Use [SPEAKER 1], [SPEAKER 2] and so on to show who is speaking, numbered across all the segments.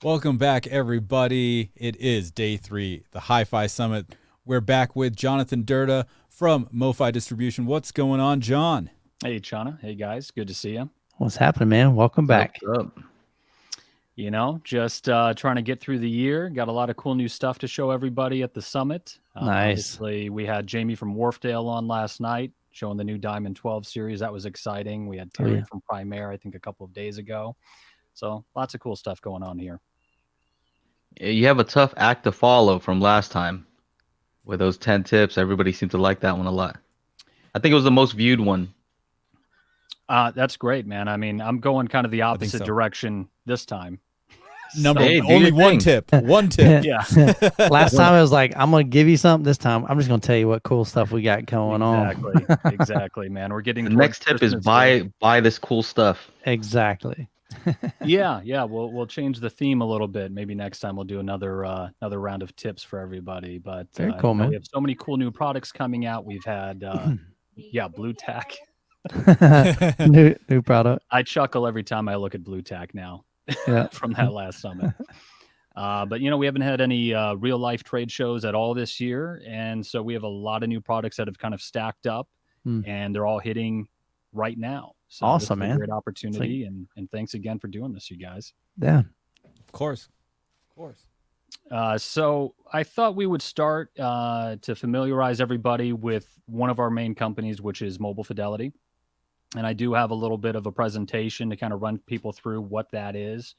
[SPEAKER 1] Welcome back, everybody. It is day 3, the Hi-Fi Summit. We're back with Jonathan Derda from MoFi Distribution. What's going on, John?
[SPEAKER 2] Hey, Chana. Hey, guys. Good to see you.
[SPEAKER 3] What's happening, man? Welcome back.
[SPEAKER 4] What's up?
[SPEAKER 2] Just trying to get through the year. Got a lot of cool new stuff to show everybody at the summit.
[SPEAKER 3] Nice.
[SPEAKER 2] Obviously, we had Jamie from Wharfdale on last night showing the new Diamond 12 series. That was exciting. We had Terry from Primaire, I think, a couple of days ago. So lots of cool stuff going on here.
[SPEAKER 4] You have a tough act to follow from last time with those 10 tips. Everybody seemed to like that one a lot. I think it was the most viewed one.
[SPEAKER 2] That's great, man. I mean, I'm going kind of the opposite direction this time.
[SPEAKER 1] Only one tip. One tip.
[SPEAKER 2] Yeah.
[SPEAKER 3] Last time I was like, I'm going to give you something. This time, I'm just going to tell you what cool stuff we got going
[SPEAKER 2] on. Exactly, man. We're getting
[SPEAKER 4] the next tip is buy this cool stuff.
[SPEAKER 3] Exactly.
[SPEAKER 2] Yeah. We'll change the theme a little bit. Maybe next time we'll do another round of tips for everybody. But
[SPEAKER 3] very cool, man.
[SPEAKER 2] We have so many cool new products coming out. We've had Blue Tack.
[SPEAKER 3] new product.
[SPEAKER 2] I chuckle every time I look at Blue Tack now. From that last summit. But we haven't had any real life trade shows at all this year, and so we have a lot of new products that have kind of stacked up, and they're all hitting right now. So
[SPEAKER 3] awesome, man!
[SPEAKER 2] Great opportunity, and thanks again for doing this, you guys.
[SPEAKER 3] Yeah,
[SPEAKER 1] of course.
[SPEAKER 2] So I thought we would start to familiarize everybody with one of our main companies, which is Mobile Fidelity. And I do have a little bit of a presentation to kind of run people through what that is.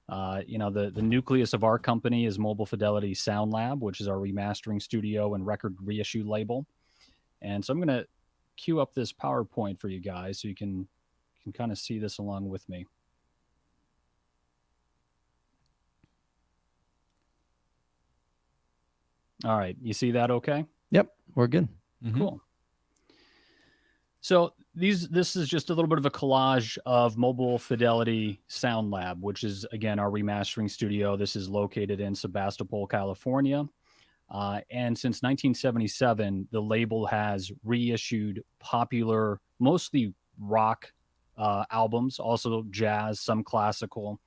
[SPEAKER 2] The nucleus of our company is Mobile Fidelity Sound Lab, which is our remastering studio and record reissue label. And so I'm going to queue up this PowerPoint for you guys so you can kind of see this along with me. All right. You see that okay?
[SPEAKER 3] Yep. We're good.
[SPEAKER 2] Mm-hmm. Cool. So this is just a little bit of a collage of Mobile Fidelity Sound Lab, which is, again, our remastering studio. This is located in Sebastopol, California. And since 1977, the label has reissued popular, mostly rock albums, also jazz, some classical,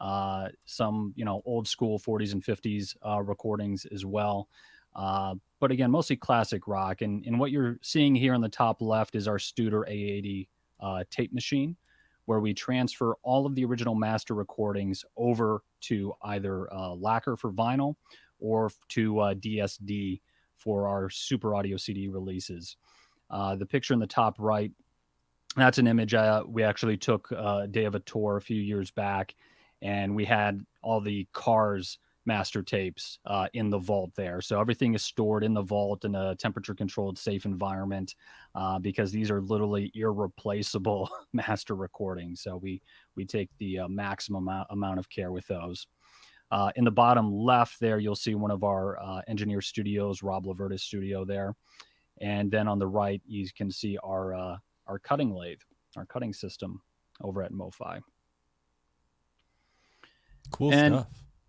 [SPEAKER 2] some, old school 40s and 50s recordings as well. But again, mostly classic rock. And what you're seeing here on the top left is our Studer A80 tape machine, where we transfer all of the original master recordings over to either lacquer for vinyl or to DSD for our Super Audio CD releases. The picture in the top right, that's an image we actually took a day of a tour a few years back, and we had all the Cars master tapes in the vault there. So everything is stored in the vault in a temperature controlled, safe environment because these are literally irreplaceable master recordings. So we take the maximum amount of care with those. In the bottom left there, you'll see one of our engineer studios, Rob Laverta's studio there. And then on the right, you can see our cutting lathe, our cutting system over at MoFi.
[SPEAKER 1] Cool stuff.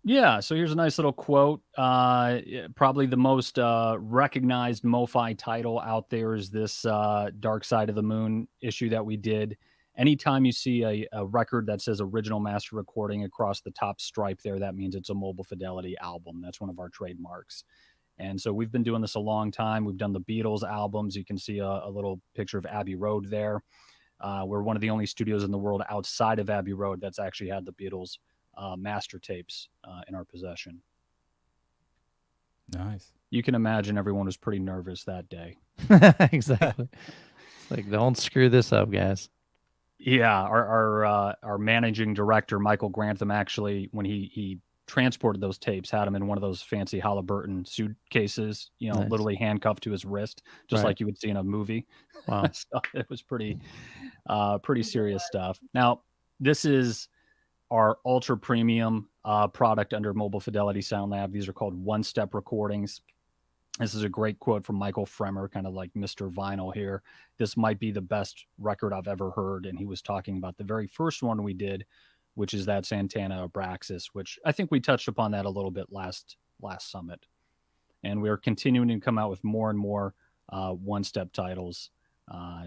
[SPEAKER 2] Yeah, so here's a nice little quote. Probably the most recognized MoFi title out there is this Dark Side of the Moon issue that we did. Anytime you see a record that says original master recording across the top stripe there, that means it's a Mobile Fidelity album. That's one of our trademarks. And so we've been doing this a long time. We've done the Beatles albums. You can see a little picture of Abbey Road there. We're one of the only studios in the world outside of Abbey Road that's actually had the Beatles master tapes in our possession.
[SPEAKER 1] Nice.
[SPEAKER 2] You can imagine everyone was pretty nervous that day.
[SPEAKER 3] Exactly. It's like, don't screw this up, guys.
[SPEAKER 2] Yeah, our managing director, Michael Grantham, actually, when he transported those tapes, had them in one of those fancy Halliburton suitcases, nice. Literally handcuffed to his wrist, just like you would see in a movie.
[SPEAKER 3] Wow.
[SPEAKER 2] So it was pretty serious stuff. Now, this is our ultra premium product under Mobile Fidelity Sound Lab. These are called one-step recordings. This is a great quote from Michael Fremer, kind of like Mr. Vinyl here. This might be the best record I've ever heard. And he was talking about the very first one we did, which is that Santana Abraxas, which I think we touched upon that a little bit last summit. And we're continuing to come out with more and more one-step titles.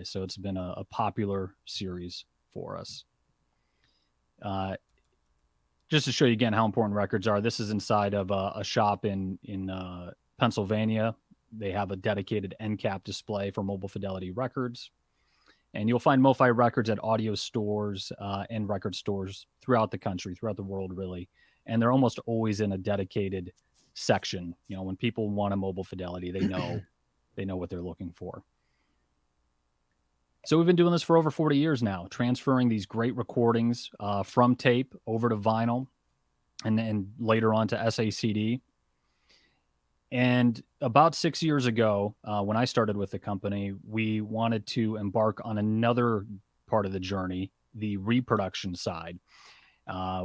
[SPEAKER 2] So it's been a popular series for us. just to show you again how important records are, this is inside of a shop in Pennsylvania. They have a dedicated end cap display for Mobile Fidelity records. And you'll find MoFi records at audio stores and record stores throughout the country, throughout the world, really. And they're almost always in a dedicated section. You know, when people want a Mobile Fidelity, they know what they're looking for. So we've been doing this for over 40 years now, transferring these great recordings from tape over to vinyl and then later on to SACD. And about 6 years ago, when I started with the company, we wanted to embark on another part of the journey, the reproduction side.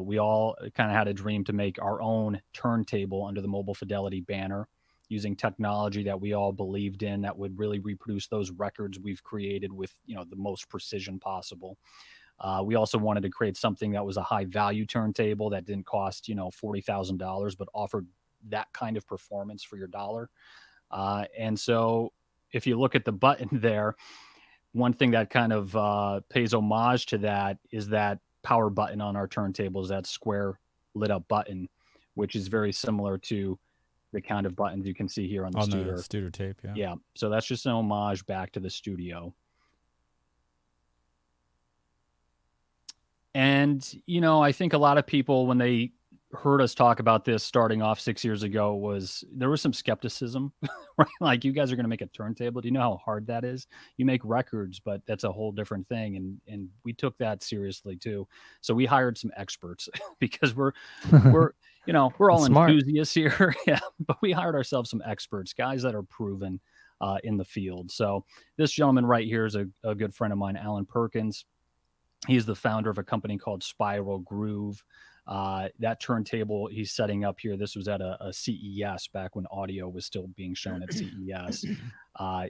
[SPEAKER 2] We all kind of had a dream to make our own turntable under the Mobile Fidelity banner, using technology that we all believed in that would really reproduce those records we've created with, you know, the most precision possible. We also wanted to create something that was a high value turntable that didn't cost, you know, $40,000, but offered that kind of performance for your dollar. And so if you look at the button there, one thing that kind of pays homage to that is that power button on our turntables, that square lit up button, which is very similar to the kind of buttons you can see here on the Studer
[SPEAKER 1] tape. Yeah.
[SPEAKER 2] Yeah. So that's just an homage back to the studio. And, you know, I think a lot of people, when they heard us talk about this starting off 6 years ago, there was some skepticism, right? Like, you guys are going to make a turntable. Do you know how hard that is? You make records, but that's a whole different thing. And we took that seriously too. So we hired some experts because we're all enthusiasts here. Yeah. But we hired ourselves some experts, guys that are proven in the field. So this gentleman right here is a good friend of mine, Alan Perkins. He's the founder of a company called Spiral Groove. That turntable he's setting up here, this was at a CES back when audio was still being shown at CES,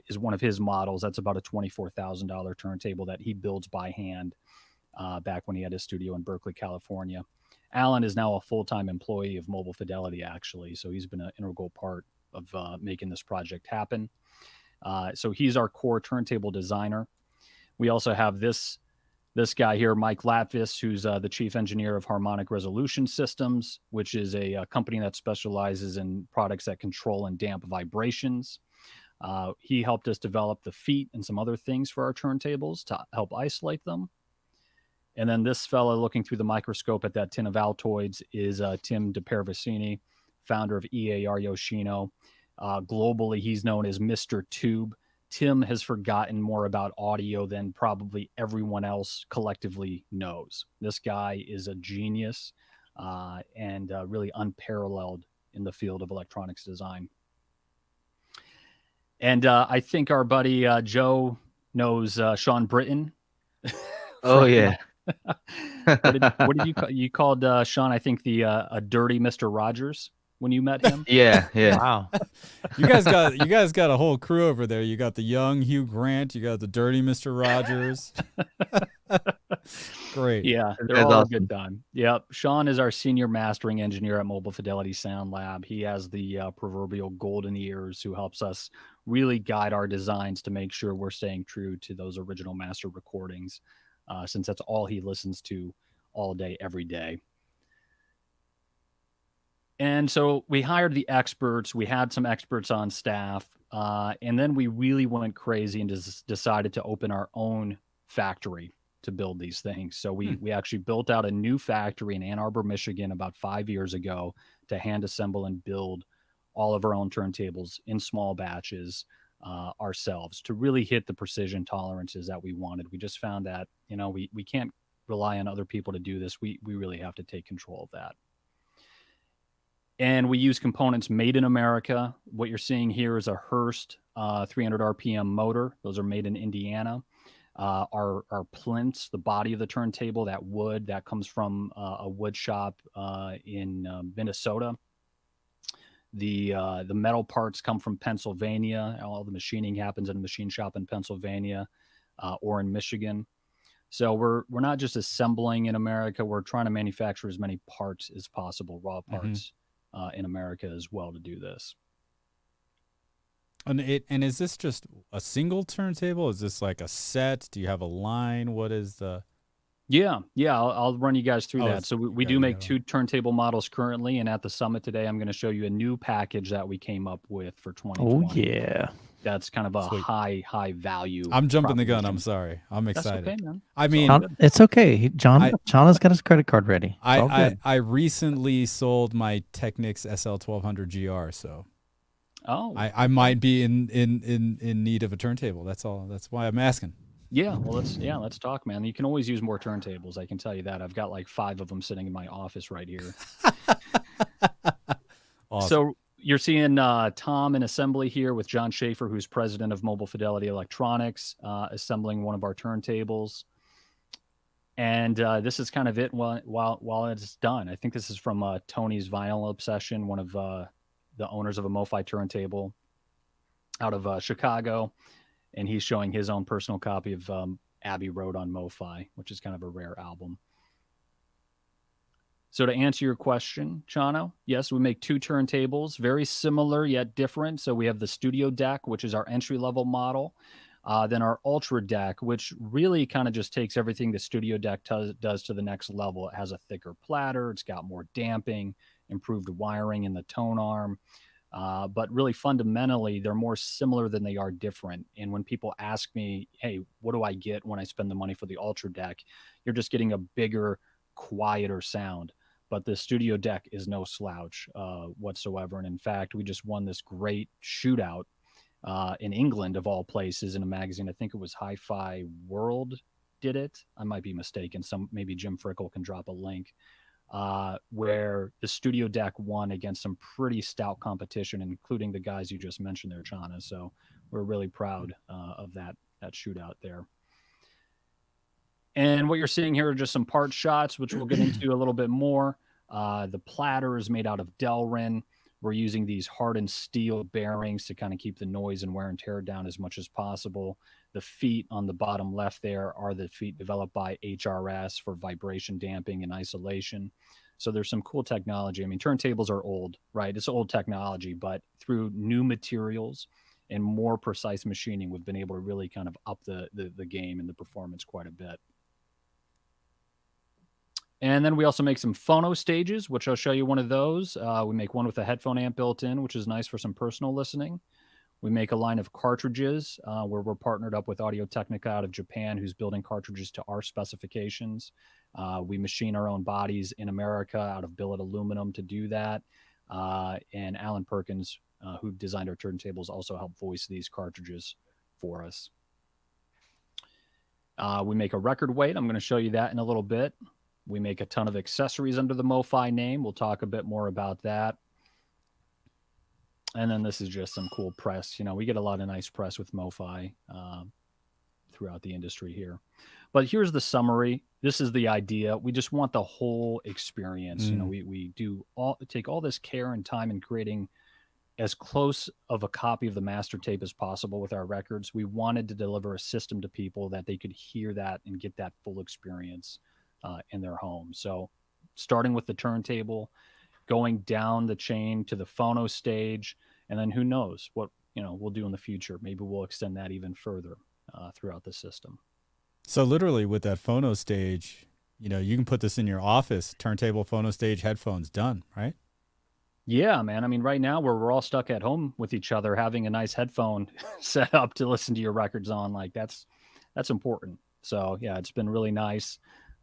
[SPEAKER 2] is one of his models. That's about a $24,000 turntable that he builds by hand back when he had his studio in Berkeley, California. Alan is now a full-time employee of Mobile Fidelity, actually, so he's been an integral part of making this project happen. So he's our core turntable designer. We also have this guy here, Mike Latvis, who's the chief engineer of Harmonic Resolution Systems, which is a company that specializes in products that control and damp vibrations. He helped us develop the feet and some other things for our turntables to help isolate them. And then this fellow looking through the microscope at that tin of Altoids is Tim DePervicini, founder of EAR Yoshino. Globally, he's known as Mr. Tube. Tim has forgotten more about audio than probably everyone else collectively knows. This guy is a genius and really unparalleled in the field of electronics design. And I think our buddy Joe knows Sean Britton.
[SPEAKER 4] Oh, yeah.
[SPEAKER 2] What did you called Sean? I think a dirty Mr. Rogers when you met him.
[SPEAKER 4] Yeah.
[SPEAKER 3] Wow.
[SPEAKER 1] You guys got a whole crew over there. You got the young Hugh Grant. You got the dirty Mr. Rogers. Great.
[SPEAKER 2] Yeah, they're all awesome. A good time. Yep. Sean is our senior mastering engineer at Mobile Fidelity Sound Lab. He has the proverbial golden ears who helps us really guide our designs to make sure we're staying true to those original master recordings, since that's all he listens to all day, every day. And so we hired the experts. We had some experts on staff. And then we really went crazy and decided to open our own factory to build these things. So we actually built out a new factory in Ann Arbor, Michigan about 5 years ago to hand assemble and build all of our own turntables in small batches ourselves to really hit the precision tolerances that we wanted. We just found that, you know, we can't rely on other people to do this. We really have to take control of that. And we use components made in America. What you're seeing here is a Hurst 300 RPM motor. Those are made in Indiana. Our plinths, the body of the turntable, that wood, that comes from a wood shop in Minnesota. The metal parts come from Pennsylvania. All the machining happens in a machine shop in Pennsylvania or in Michigan. So we're not just assembling in America. We're trying to manufacture as many parts as possible, raw parts. In America as well to do this.
[SPEAKER 1] And is this just a single turntable? Is this like a set? Do you have a line? What is the?
[SPEAKER 2] Yeah, I'll run you guys through
[SPEAKER 1] Oh,
[SPEAKER 2] that. So we
[SPEAKER 1] okay,
[SPEAKER 2] do
[SPEAKER 1] you
[SPEAKER 2] make
[SPEAKER 1] got
[SPEAKER 2] 2 turntable models currently, and at the summit today, I'm going to show you a new package that we came up with for
[SPEAKER 3] Oh
[SPEAKER 2] 2020.
[SPEAKER 3] yeah.
[SPEAKER 2] That's kind of a
[SPEAKER 1] Sweet.
[SPEAKER 2] high value.
[SPEAKER 1] I'm jumping the gun. I'm
[SPEAKER 2] proposition.
[SPEAKER 1] sorry. I'm
[SPEAKER 2] That's
[SPEAKER 1] excited.
[SPEAKER 2] okay, man.
[SPEAKER 1] I
[SPEAKER 2] It's all
[SPEAKER 1] mean,
[SPEAKER 2] good.
[SPEAKER 3] It's okay.
[SPEAKER 1] I
[SPEAKER 3] John has got his credit card ready. It's all good.
[SPEAKER 1] I recently sold my Technics SL1200 GR, so
[SPEAKER 2] Oh,
[SPEAKER 1] I might be in need of a turntable. That's all. That's why I'm asking.
[SPEAKER 2] yeah. Well, let's talk, man. You can always use more turntables. I can tell you that. I've got like 5 of them sitting in my office right here.
[SPEAKER 1] Awesome.
[SPEAKER 2] So you're seeing Tom in assembly here with John Schaefer, who's president of Mobile Fidelity Electronics, assembling one of our turntables. And this is kind of it while it's done. I think this is from Tony's Vinyl Obsession, one of the owners of a MoFi turntable out of Chicago. And he's showing his own personal copy of Abbey Road on MoFi, which is kind of a rare album. So to answer your question, Chano, yes, we make 2 turntables, very similar yet different. So we have the Studio Deck, which is our entry-level model. Then our Ultra Deck, which really kind of just takes everything the Studio Deck does to the next level. It has a thicker platter. It's got more damping, improved wiring in the tone arm. But really fundamentally, they're more similar than they are different. And when people ask me, hey, what do I get when I spend the money for the Ultra Deck? You're just getting a bigger, quieter sound. But the Studio Deck is no slouch whatsoever. And in fact, we just won this great shootout in England, of all places, in a magazine. I think it was Hi-Fi World did it. I might be mistaken. Maybe Jim Frickle can drop a link. Where the Studio Deck won against some pretty stout competition, including the guys you just mentioned there, Chana. So we're really proud of that shootout there. And what you're seeing here are just some part shots, which we'll get into a little bit more. The platter is made out of Delrin. We're using these hardened steel bearings to kind of keep the noise and wear and tear down as much as possible. The feet on the bottom left there are the feet developed by HRS for vibration damping and isolation. So there's some cool technology. I mean, turntables are old, right? It's old technology, but through new materials and more precise machining, we've been able to really kind of up the game and the performance quite a bit. And then we also make some phono stages, which I'll show you one of those. We make one with a headphone amp built in, which is nice for some personal listening. We make a line of cartridges where we're partnered up with Audio-Technica out of Japan, who's building cartridges to our specifications. We machine our own bodies in America out of billet aluminum to do that. And Alan Perkins, who designed our turntables, also helped voice these cartridges for us. We make a record weight. I'm going to show you that in a little bit. We make a ton of accessories under the MoFi name. We'll talk a bit more about that. And then this is just some cool press. You know, we get a lot of nice press with MoFi throughout the industry here. But here's the summary. This is the idea. We just want the whole experience. You know, we take all this care and time in creating as close of a copy of the master tape as possible with our records. We wanted to deliver a system to people that they could hear that and get that full experience in their home. So starting with the turntable, going down the chain to the phono stage, and then who knows what we'll do in the future. Maybe we'll extend that even further throughout the system.
[SPEAKER 1] So literally with that phono stage, you can put this in your office, turntable, phono stage, headphones, done, right?
[SPEAKER 2] Yeah, man. I mean, right now we're all stuck at home with each other, having a nice headphone set up to listen to your records on, like that's important. So yeah, it's been really nice.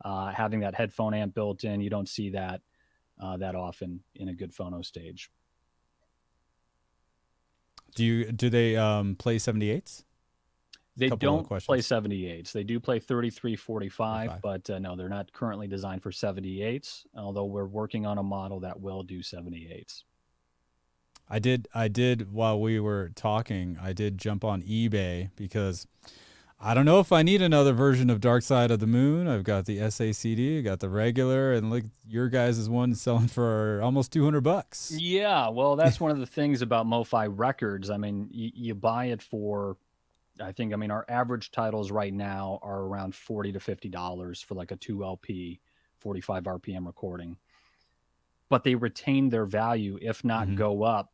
[SPEAKER 2] Having that headphone amp built in, you don't see that that often in a good phono stage.
[SPEAKER 1] Do they play 78s?
[SPEAKER 2] They don't play 78s. They do play 3345, but no, they're not currently designed for 78s, although we're working on a model that will do 78s.
[SPEAKER 1] I did while we were talking, I did jump on eBay because I don't know if I need another version of Dark Side of the Moon. I've got the SACD, I got the regular, and look, your guys' one selling for almost $200.
[SPEAKER 2] Yeah, well, that's one of the things about MoFi records. I mean, you buy it for, our average titles right now are around $40 to $50 for like a 2 LP, 45 RPM recording. But they retain their value, if not go up,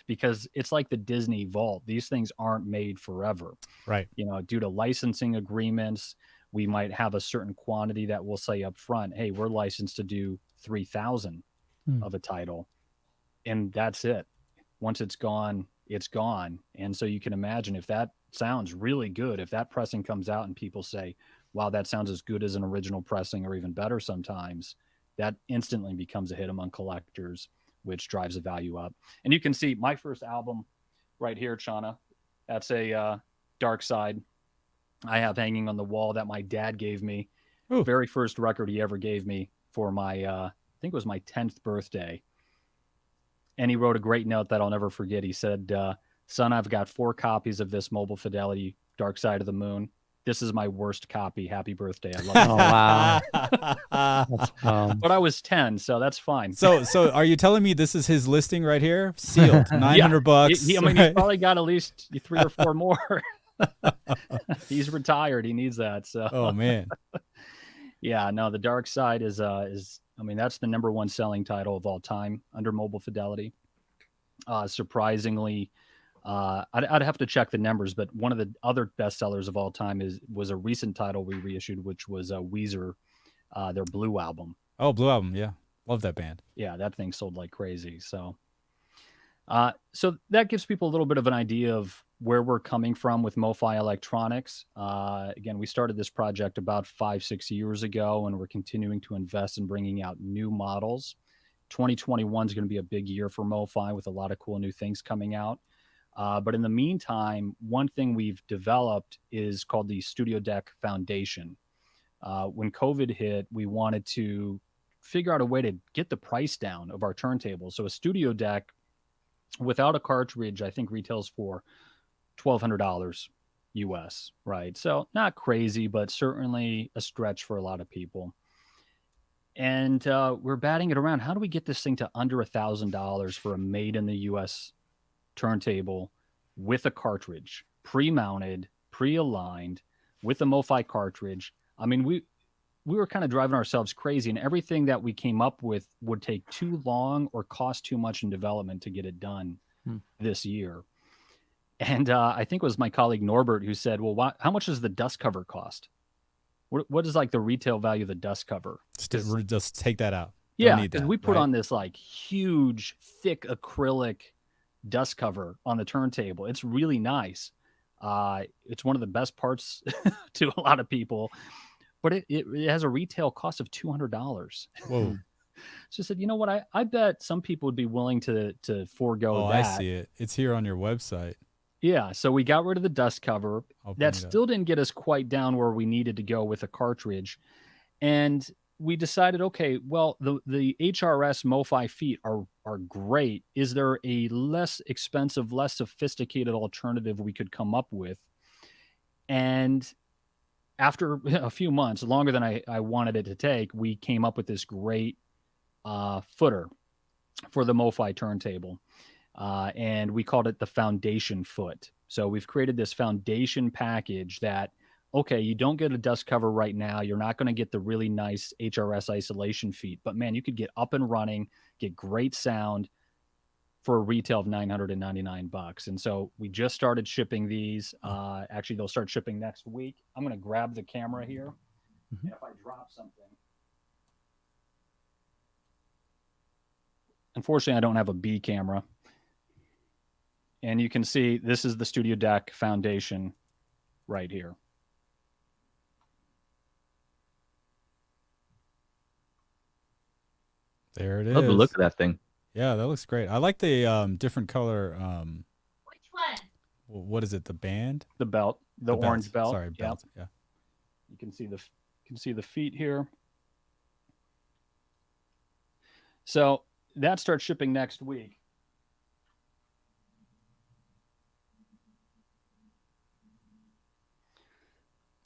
[SPEAKER 2] because it's like the Disney vault. These things aren't made forever.
[SPEAKER 1] Right.
[SPEAKER 2] Due to licensing agreements, We might have a certain quantity that we'll say up front, hey, we're licensed to do 3,000 of a title, and that's it. Once it's gone, it's gone. And so you can imagine if that sounds really good, if that pressing comes out and people say, wow, that sounds as good as an original pressing or even better sometimes, that instantly becomes a hit among collectors, which drives the value up. And you can see my first album right here, Chana. That's a Dark Side I have hanging on the wall that my dad gave me.
[SPEAKER 1] Ooh.
[SPEAKER 2] Very first record he ever gave me for my, I think it was my 10th birthday. And he wrote a great note that I'll never forget. He said, son, I've got 4 copies of this Mobile Fidelity Dark Side of the Moon. This is my worst copy. Happy birthday. I love it.
[SPEAKER 3] Oh, wow. That's,
[SPEAKER 2] But I was 10, so that's fine.
[SPEAKER 1] So are you telling me this is his listing right here? Sealed, $900.
[SPEAKER 2] I mean, he's probably got at least 3 or 4 more. He's retired. He needs that. So.
[SPEAKER 1] Oh man.
[SPEAKER 2] Yeah, no, the Dark Side is I mean, that's the #1 selling title of all time under Mobile Fidelity. Surprisingly, I'd have to check the numbers, but one of the other bestsellers of all time was a recent title we reissued, which was Weezer, their Blue album.
[SPEAKER 1] Oh, Blue Album, yeah, love that band.
[SPEAKER 2] Yeah, that thing sold like crazy. So that gives people a little bit of an idea of where we're coming from with MoFi Electronics. Again, we started this project about 5-6 years ago, and we're continuing to invest in bringing out new models. 2021 is going to be a big year for MoFi with a lot of cool new things coming out. But in the meantime, one thing we've developed is called the Studio Deck Foundation. When COVID hit, we wanted to figure out a way to get the price down of our turntables. So a Studio Deck without a cartridge, I think retails for $1,200 US, right? So not crazy, but certainly a stretch for a lot of people. And we're batting it around. How do we get this thing to under $1,000 for a made in the US turntable with a cartridge, pre-mounted, pre-aligned, with a MoFi cartridge? I mean, we were kind of driving ourselves crazy, and everything that we came up with would take too long or cost too much in development to get it done this year. And I think it was my colleague Norbert who said, well, how much does the dust cover cost? What is like the retail value of the dust cover?
[SPEAKER 1] Just take that out.
[SPEAKER 2] Yeah, because we put on this like huge, thick acrylic dust cover on the turntable. It's really nice. It's one of the best parts to a lot of people, but it has a retail cost of $200.
[SPEAKER 1] Whoa.
[SPEAKER 2] So I said, you know what? I bet some people would be willing to forego that.
[SPEAKER 1] I see it. It's here on your website.
[SPEAKER 2] Yeah, so we got rid of the dust cover. That still didn't get us quite down where we needed to go with a cartridge. And we decided, okay, well, the HRS MoFi feet are great. Is there a less expensive, less sophisticated alternative we could come up with? And after a few months, longer than I wanted it to take, we came up with this great footer for the MoFi turntable. And we called it the Foundation Foot. So we've created this foundation package that, okay, you don't get a dust cover right now. You're not going to get the really nice HRS isolation feet, but man, you could get up and running, get great sound for a retail of $999. And so we just started shipping these. Actually, they'll start shipping next week. I'm going to grab the camera here. And if I drop something. Unfortunately, I don't have a B camera. And you can see this is the Studio Deck Foundation right here.
[SPEAKER 1] There it is.
[SPEAKER 4] Love the look of that thing.
[SPEAKER 1] Yeah, that looks great. I like the different color.
[SPEAKER 5] Which one?
[SPEAKER 1] What is it? The band?
[SPEAKER 2] The belt, the orange belt.
[SPEAKER 1] Sorry, belt. Yeah.
[SPEAKER 2] You can see the feet here. So that starts shipping next week.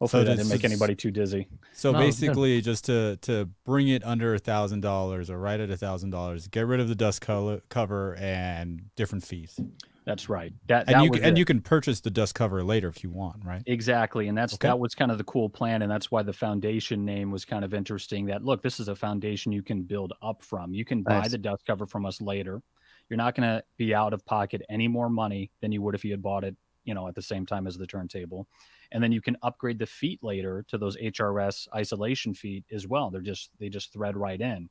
[SPEAKER 2] Hopefully that didn't make anybody too dizzy.
[SPEAKER 1] So basically, just to bring it under $1,000 or right at $1,000, get rid of the dust cover and different fees.
[SPEAKER 2] That's right.
[SPEAKER 1] You can purchase the dust cover later if you want, right?
[SPEAKER 2] Exactly, and that was kind of the cool plan, and that's why the foundation name was kind of interesting. That look, this is a foundation you can build up from. You can buy the dust cover from us later. You're not going to be out of pocket any more money than you would if you had bought it at the same time as the turntable. And then you can upgrade the feet later to those HRS isolation feet as well. They just thread right in.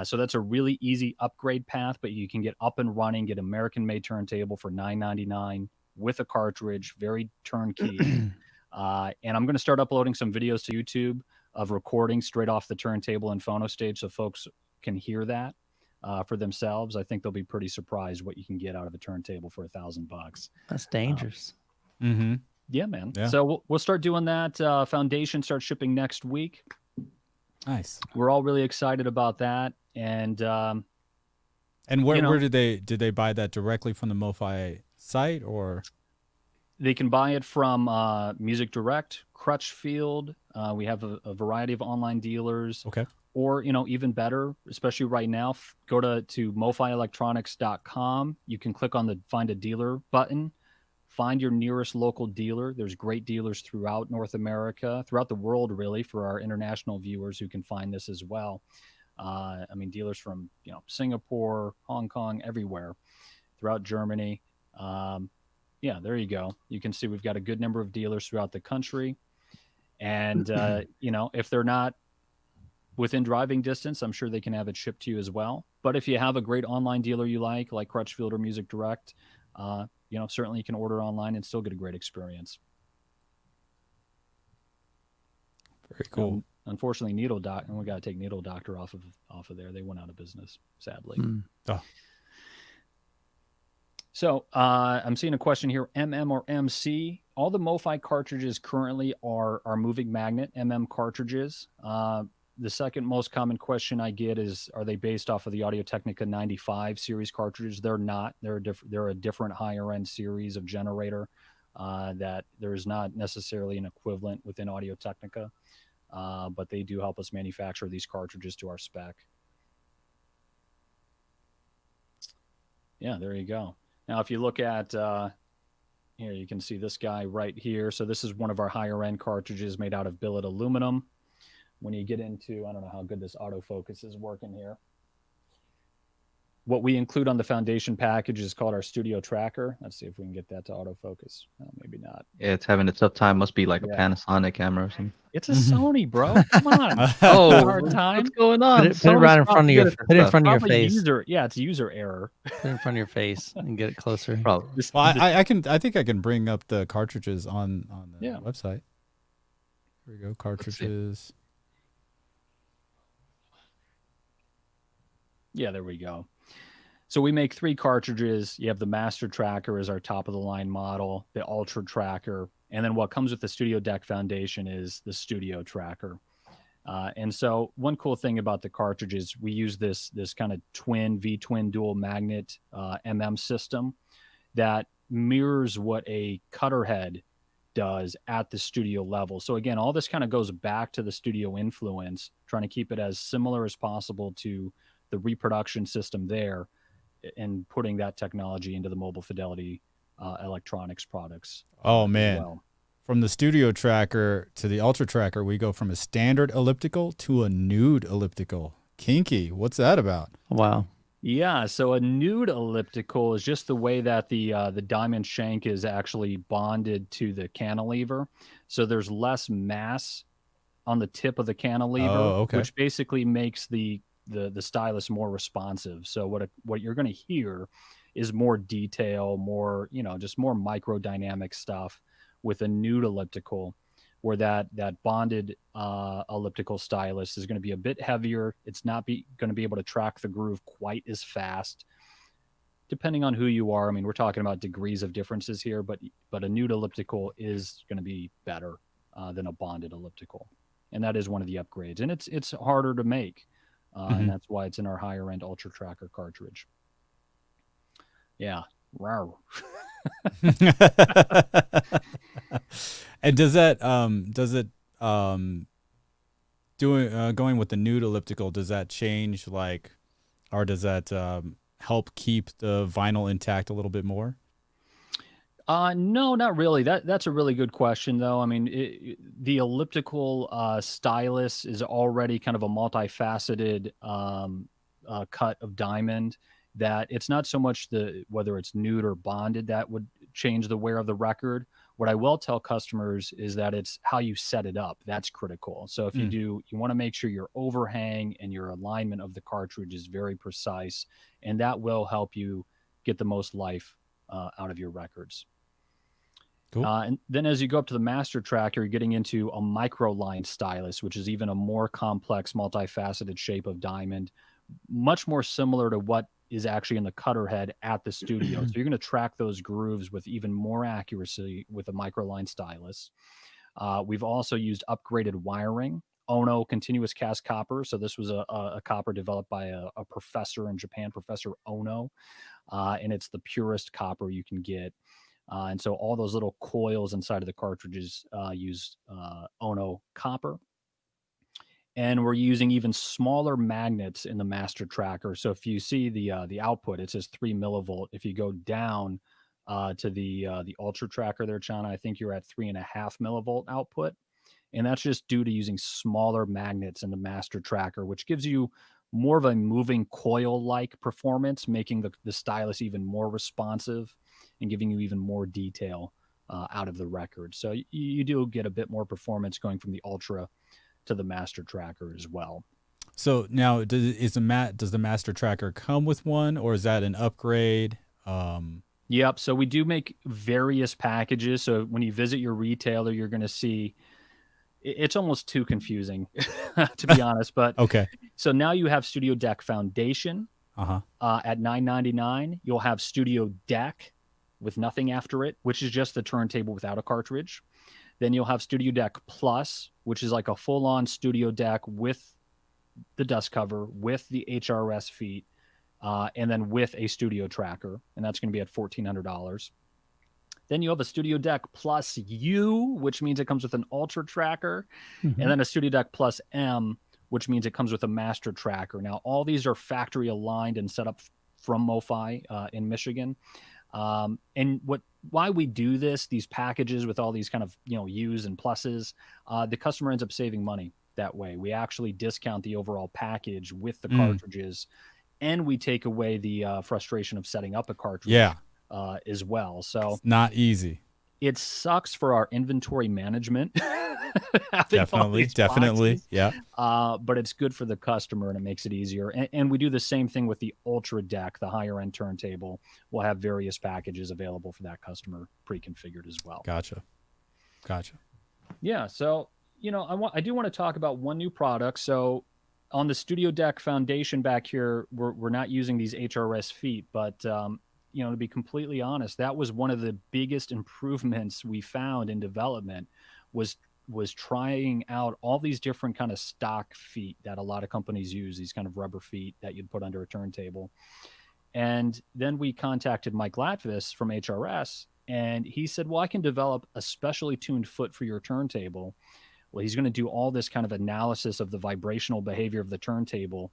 [SPEAKER 2] So that's a really easy upgrade path, but you can get up and running, get American-made turntable for $9.99 with a cartridge, very turnkey. And I'm going to start uploading some videos to YouTube of recording straight off the turntable and phono stage so folks can hear that for themselves. I think they'll be pretty surprised what you can get out of a turntable for $1,000.
[SPEAKER 3] That's dangerous.
[SPEAKER 2] Yeah, man.
[SPEAKER 1] Yeah.
[SPEAKER 2] So we'll start doing that. Foundation starts shipping next week.
[SPEAKER 1] Nice.
[SPEAKER 2] We're all really excited about that. And
[SPEAKER 1] where did they buy that directly from the MoFi site, or
[SPEAKER 2] they can buy it from Music Direct, Crutchfield. We have a variety of online dealers.
[SPEAKER 1] Okay.
[SPEAKER 2] Or, even better, especially right now, go to mofielectronics.com. You can click on the Find a Dealer button. Find your nearest local dealer. There's great dealers throughout North America, throughout the world, really, for our international viewers who can find this as well. Dealers from Singapore, Hong Kong, everywhere, throughout Germany. There you go. You can see we've got a good number of dealers throughout the country. And, if they're not within driving distance, I'm sure they can have it shipped to you as well. But if you have a great online dealer you like Crutchfield or Music Direct, certainly you can order online and still get a great experience.
[SPEAKER 1] Very cool.
[SPEAKER 2] Unfortunately, Needle Doctor, and we got to take Needle Doctor off of there. They went out of business, sadly.
[SPEAKER 1] Oh.
[SPEAKER 2] So I'm seeing a question here: MM or MC? All the MoFi cartridges currently are moving magnet MM cartridges. The second most common question I get is, are they based off of the Audio-Technica 95 series cartridges? They're not. They're a different higher end series of generator that there is not necessarily an equivalent within Audio-Technica, but they do help us manufacture these cartridges to our spec. Yeah, there you go. Now, if you look at here, you can see this guy right here. So this is one of our higher end cartridges made out of billet aluminum. When you get into, I don't know how good this autofocus is working here. What we include on the foundation package is called our studio tracker. Let's see if we can get that to autofocus. Oh, maybe not.
[SPEAKER 4] Yeah, it's having a tough time. Must be like a Panasonic camera or something.
[SPEAKER 2] It's a Sony, bro. Come on. Hard time.
[SPEAKER 4] What's going on?
[SPEAKER 3] Put it right in front of your face.
[SPEAKER 2] It's user error.
[SPEAKER 3] Put it in front of your face and get it closer.
[SPEAKER 4] Probably.
[SPEAKER 1] Well, I think I can bring up the cartridges on the website. Here we go, cartridges.
[SPEAKER 2] Yeah, there we go. So we make 3 cartridges. You have the Master Tracker as our top of the line model, the Ultra Tracker, and then what comes with the Studio Deck Foundation is the Studio Tracker. And so one cool thing about the cartridges, we use this kind of V-twin dual magnet MM system that mirrors what a cutter head does at the studio level. So again, all this kind of goes back to the studio influence, trying to keep it as similar as possible to the reproduction system there, and putting that technology into the mobile Fidelity electronics products.
[SPEAKER 1] Oh man. Well. From the Studio Tracker to the Ultra Tracker, we go from a standard elliptical to a nude elliptical. Kinky. What's that about?
[SPEAKER 3] Wow.
[SPEAKER 2] Yeah, so a nude elliptical is just the way that the diamond shank is actually bonded to the cantilever. So there's less mass on the tip of the cantilever, which basically makes the stylus more responsive. So what you're going to hear is more detail, more, just more microdynamic stuff with a nude elliptical, where that bonded elliptical stylus is going to be a bit heavier. It's not going to be able to track the groove quite as fast, depending on who you are. I mean, we're talking about degrees of differences here, but a nude elliptical is going to be better than a bonded elliptical. And that is one of the upgrades. And it's harder to make. And that's why it's in our higher end Ultra Tracker cartridge. Yeah. Wow.
[SPEAKER 1] And does it going with the nude elliptical, does that change or does that help keep the vinyl intact a little bit more?
[SPEAKER 2] No, not really. That's a really good question, though. I mean, the elliptical stylus is already kind of a multifaceted cut of diamond, that it's not so much whether it's nude or bonded that would change the wear of the record. What I will tell customers is that it's how you set it up. That's critical. So if you want to make sure your overhang and your alignment of the cartridge is very precise, and that will help you get the most life out of your records.
[SPEAKER 1] Cool.
[SPEAKER 2] And then as you go up to the master tracker, you're getting into a microline stylus, which is even a more complex, multifaceted shape of diamond, much more similar to what is actually in the cutter head at the studio. So you're going to track those grooves with even more accuracy with a microline stylus. We've also used upgraded wiring, Ono continuous cast copper. So this was a copper developed by a professor in Japan, Professor Ono, and it's the purest copper you can get. And so all those little coils inside of the cartridges use Ono copper. And we're using even smaller magnets in the master tracker. So if you see the output, it says 3 millivolt. If you go down to the Ultra tracker there, Chana, I think you're at 3.5 millivolt output. And that's just due to using smaller magnets in the master tracker, which gives you more of a moving coil-like performance, making the stylus even more responsive and giving you even more detail out of the record. So you do get a bit more performance going from the Ultra to the master tracker as well.
[SPEAKER 1] So now does the master tracker come with one, or is that an upgrade?
[SPEAKER 2] Yep. So we do make various packages. So when you visit your retailer, you're going to see it's almost too confusing to be honest, but
[SPEAKER 1] okay.
[SPEAKER 2] So now you have Studio Deck Foundation at $9.99. You'll have Studio Deck with nothing after it, which is just the turntable without a cartridge. Then you'll have Studio Deck Plus, which is like a full-on Studio Deck with the dust cover, with the HRS feet, and then with a studio tracker, and that's going to be at $1,400. Then you have a Studio Deck Plus U, which means it comes with an Ultra tracker, and then a Studio Deck Plus M, which means it comes with a master tracker. Now, all these are factory aligned and set up from MoFi in Michigan. And why we do these packages with all these kind of, U's and pluses, the customer ends up saving money that way. We actually discount the overall package with the cartridges, and we take away the frustration of setting up a cartridge as well. So
[SPEAKER 1] it's not easy.
[SPEAKER 2] It sucks for our inventory management.
[SPEAKER 1] Definitely. Yeah.
[SPEAKER 2] But it's good for the customer and it makes it easier. And we do the same thing with the Ultra Deck, the higher end turntable. We'll have various packages available for that customer pre-configured as well.
[SPEAKER 1] Gotcha.
[SPEAKER 2] Yeah. So, I do want to talk about one new product. So on the Studio Deck Foundation back here, we're not using these HRS feet, but, to be completely honest, that was one of the biggest improvements we found in development was trying out all these different kind of stock feet that a lot of companies use, these kind of rubber feet that you'd put under a turntable. And then we contacted Mike Latvis from HRS, and he said, well, I can develop a specially tuned foot for your turntable. Well, he's going to do all this kind of analysis of the vibrational behavior of the turntable,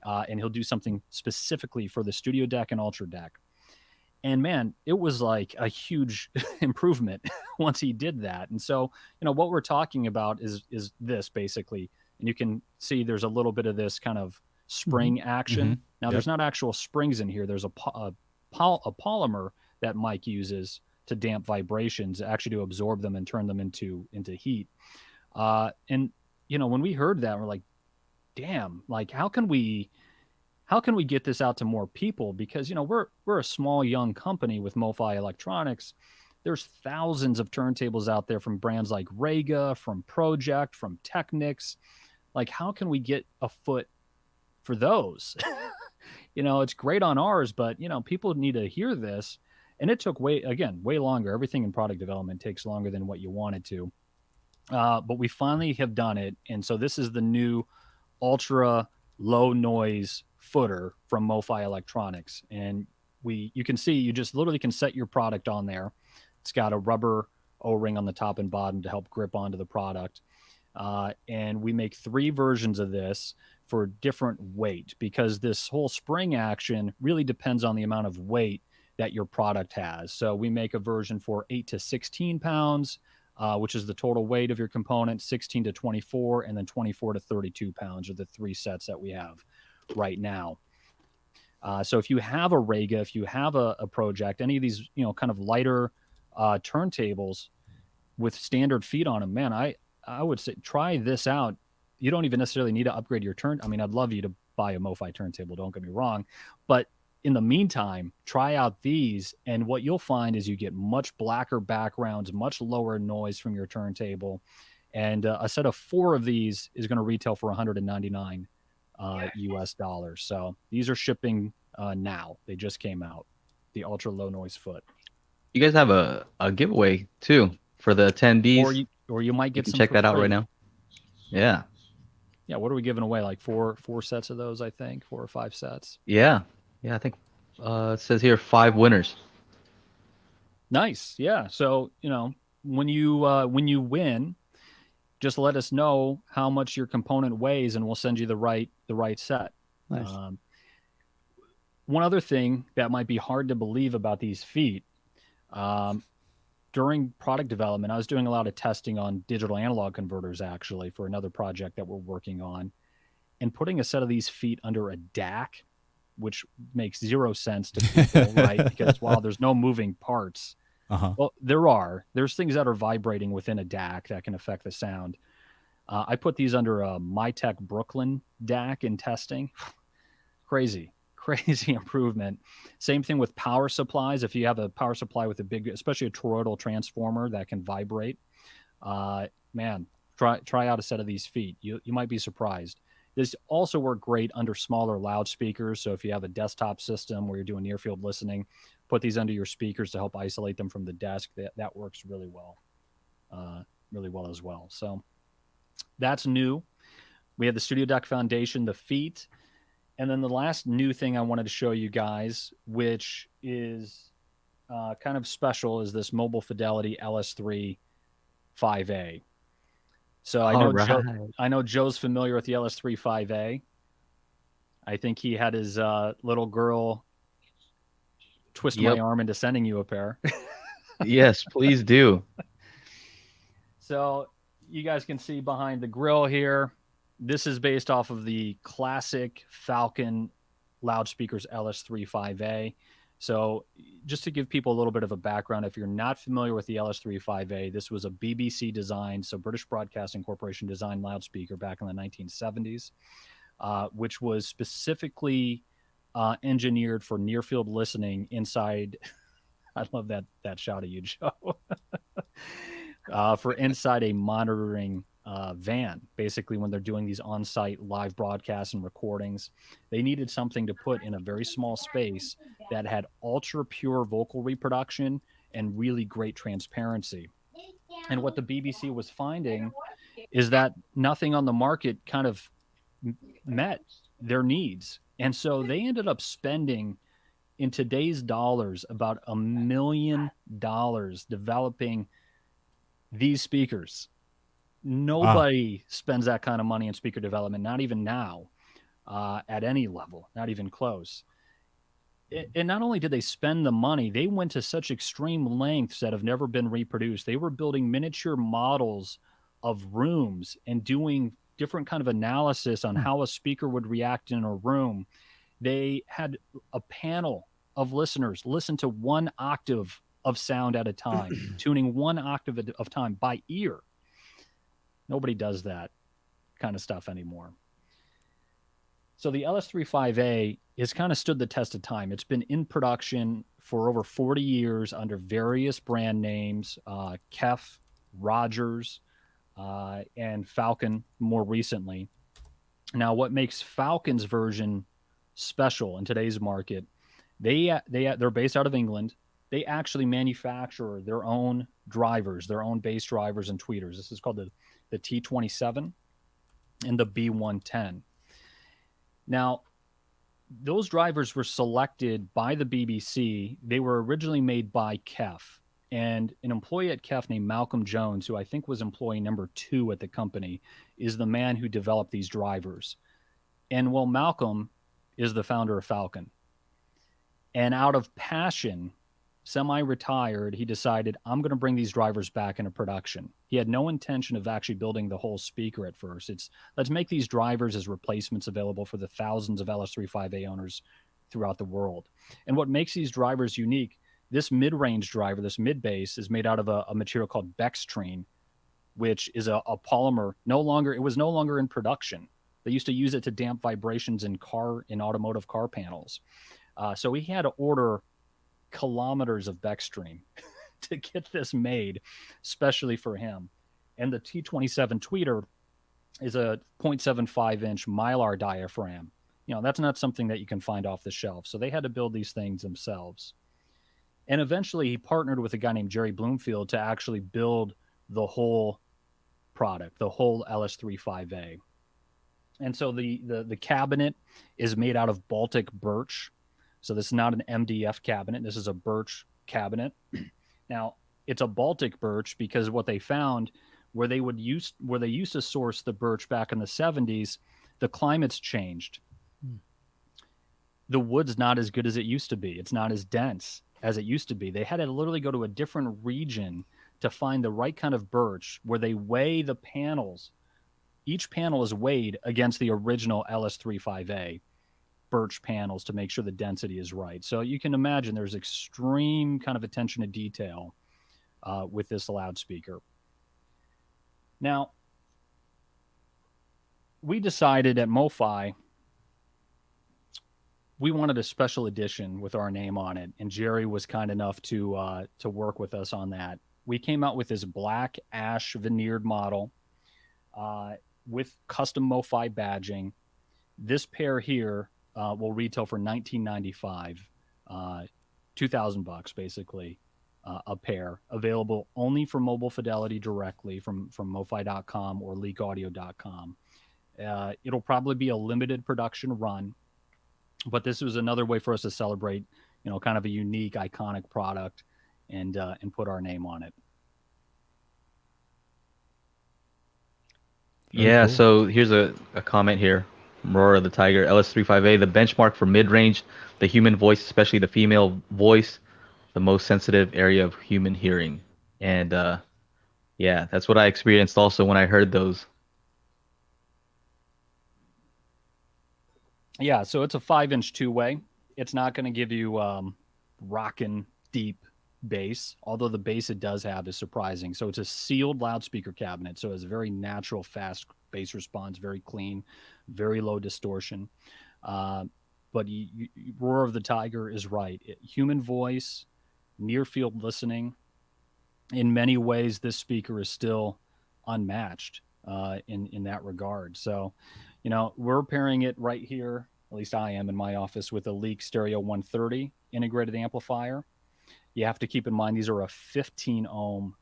[SPEAKER 2] and he'll do something specifically for the Studio Deck and Ultra Deck. And man, it was like a huge improvement once he did that. And so, what we're talking about is this basically, and you can see there's a little bit of this kind of spring action. Now, there's not actual springs in here. There's a polymer that Mike uses to damp vibrations, actually to absorb them and turn them into heat. And when we heard that, we're like, damn, like how can we get this out to more people? Because, we're a small, young company with MoFi Electronics. There's thousands of turntables out there from brands like Rega, from Project, from Technics. Like, how can we get a foot for those? It's great on ours, but, people need to hear this. And it took way longer. Everything in product development takes longer than what you want it to. But we finally have done it. And so this is the new ultra low noise footer from MoFi Electronics. And you can see, you just literally can set your product on there. It's got a rubber O-ring on the top and bottom to help grip onto the product. And we make 3 versions of this for different weight, because this whole spring action really depends on the amount of weight that your product has. So we make a version for 8 to 16 pounds, which is the total weight of your component, 16 to 24, and then 24 to 32 pounds are the 3 sets that we have right now. So if you have a Rega, if you have a Project, any of these, kind of lighter turntables with standard feet on them, man, I would say try this out. You don't even necessarily need to upgrade your turn. I mean, I'd love you to buy a MoFi turntable, don't get me wrong, but in the meantime, try out these, and what you'll find is you get much blacker backgrounds, much lower noise from your turntable, and a set of 4 of these is going to retail for $199 US dollars. So these are shipping now. They just came out. The ultra low noise foot.
[SPEAKER 4] You guys have a giveaway too for the attendees.
[SPEAKER 2] Or you might get
[SPEAKER 4] you can
[SPEAKER 2] some
[SPEAKER 4] check
[SPEAKER 2] for
[SPEAKER 4] that out
[SPEAKER 2] free.
[SPEAKER 4] right now. Yeah.
[SPEAKER 2] Yeah, what are we giving away? Like four sets of those, I think, 4 or 5 sets.
[SPEAKER 4] Yeah. I think it says here 5 winners.
[SPEAKER 2] Nice. Yeah. So, when you win, just let us know how much your component weighs, and we'll send you the right set.
[SPEAKER 3] Nice.
[SPEAKER 2] One other thing that might be hard to believe about these feet, during product development, I was doing a lot of testing on digital analog converters, actually, for another project that we're working on, and putting a set of these feet under a DAC, which makes 0 sense to people, right? Because while there's no moving parts, well, there's things that are vibrating within a DAC that can affect the sound. I put these under a MyTech Brooklyn DAC in testing. Crazy improvement. Same thing with power supplies. If you have a power supply with a big, especially a toroidal transformer that can vibrate, man, try out a set of these feet. You might be surprised. This also work great under smaller loudspeakers. So if you have a desktop system where you're doing near field listening, put these under your speakers to help isolate them from the desk. That works really well as well. So that's new. We have the Studio Deck Foundation, the feet. And then the last new thing I wanted to show you guys, which is kind of special, is this Mobile Fidelity Ls3 5A. So I know Joe's familiar with the Ls3 5A. I think he had his little girl twist my arm into sending you a pair.
[SPEAKER 4] Yes, please do.
[SPEAKER 2] So you guys can see behind the grill here, this is based off of the classic Falcon loudspeakers Ls3 5A. So just to give people a little bit of a background, if you're not familiar with the Ls3 5A, this was a BBC designed, so British Broadcasting Corporation designed loudspeaker back in the 1970s, which was specifically engineered for near field listening inside. I love that shout of you, Joe. For inside a monitoring van. Basically, when they're doing these on-site live broadcasts and recordings, they needed something to put in a very small space that had ultra pure vocal reproduction and really great transparency. And what the BBC was finding is that nothing on the market kind of met their needs. And so they ended up spending, in today's dollars, about $1 million developing these speakers. Nobody spends that kind of money in speaker development, not even now, at any level, not even close. And not only did they spend the money, they went to such extreme lengths that have never been reproduced. They were building miniature models of rooms and doing different kind of analysis on how a speaker would react in a room. They had a panel of listeners listen to 1 octave of sound at a time, tuning 1 octave of time by ear. Nobody does that kind of stuff anymore. So the Ls3 5A has kind of stood the test of time. It's been in production for over 40 years under various brand names, Kef, Rogers, and Falcon more recently. Now, what makes Falcon's version special in today's market, they're based out of England. They actually manufacture their own drivers, their own bass drivers and tweeters. This is called the T27 and the B110. Now, those drivers were selected by the BBC. They were originally made by Kef, and an employee at Kef named Malcolm Jones, who I think was employee number 2 at the company, is the man who developed these drivers. And well, Malcolm is the founder of Falcon. And out of passion, semi-retired, he decided, I'm going to bring these drivers back into production. He had no intention of actually building the whole speaker at first. Let's make these drivers as replacements available for the thousands of Ls3 5A owners throughout the world. And what makes these drivers unique This mid-range driver, this mid-bass, is made out of a material called Bextrine, which is a polymer. It was no longer in production. They used to use it to damp vibrations in automotive car panels. So he had to order kilometers of Bextrine to get this made, especially for him. And the T27 tweeter is a 0.75-inch Mylar diaphragm. That's not something that you can find off the shelf. So they had to build these things themselves. And eventually he partnered with a guy named Jerry Bloomfield to actually build the whole product, the whole LS3 5A. And so the cabinet is made out of Baltic birch. So this is not an MDF cabinet. This is a birch cabinet. Now, it's a Baltic birch because what they found where they used to source the birch back in the 70s, the climate's changed. The wood's not as good as it used to be. It's not as dense as it used to be. They had to literally go to a different region to find the right kind of birch where they weigh the panels. Each panel is weighed against the original LS3 5A birch panels to make sure the density is right. So you can imagine there's extreme kind of attention to detail with this loudspeaker. Now, we decided at MoFi we wanted a special edition with our name on it, and Jerry was kind enough to work with us on that. We came out with this black ash veneered model with custom MoFi badging. This pair here will retail for $19.95, $2,000 basically a pair. Available only for Mobile Fidelity directly from MoFi.com or leakaudio.com. It'll probably be a limited production run, but this was another way for us to celebrate, kind of a unique, iconic product and put our name on it.
[SPEAKER 4] Yeah,
[SPEAKER 1] cool.
[SPEAKER 4] so here's a comment here from Roar the Tiger. LS35A, the benchmark for mid-range, the human voice, especially the female voice, the most sensitive area of human hearing. And yeah, that's what I experienced also when I heard those.
[SPEAKER 2] Yeah, so it's a 5-inch two-way. It's not going to give you rockin' deep bass, although the bass it does have is surprising. So it's a sealed loudspeaker cabinet, so it's a very natural, fast bass response, very clean, very low distortion. But Roar of the Tiger is right. Human voice, near-field listening. In many ways, this speaker is still unmatched in that regard. So, we're pairing it right here, at least I am in my office, with a Leak Stereo 130 integrated amplifier. You have to keep in mind these are a 15 ohm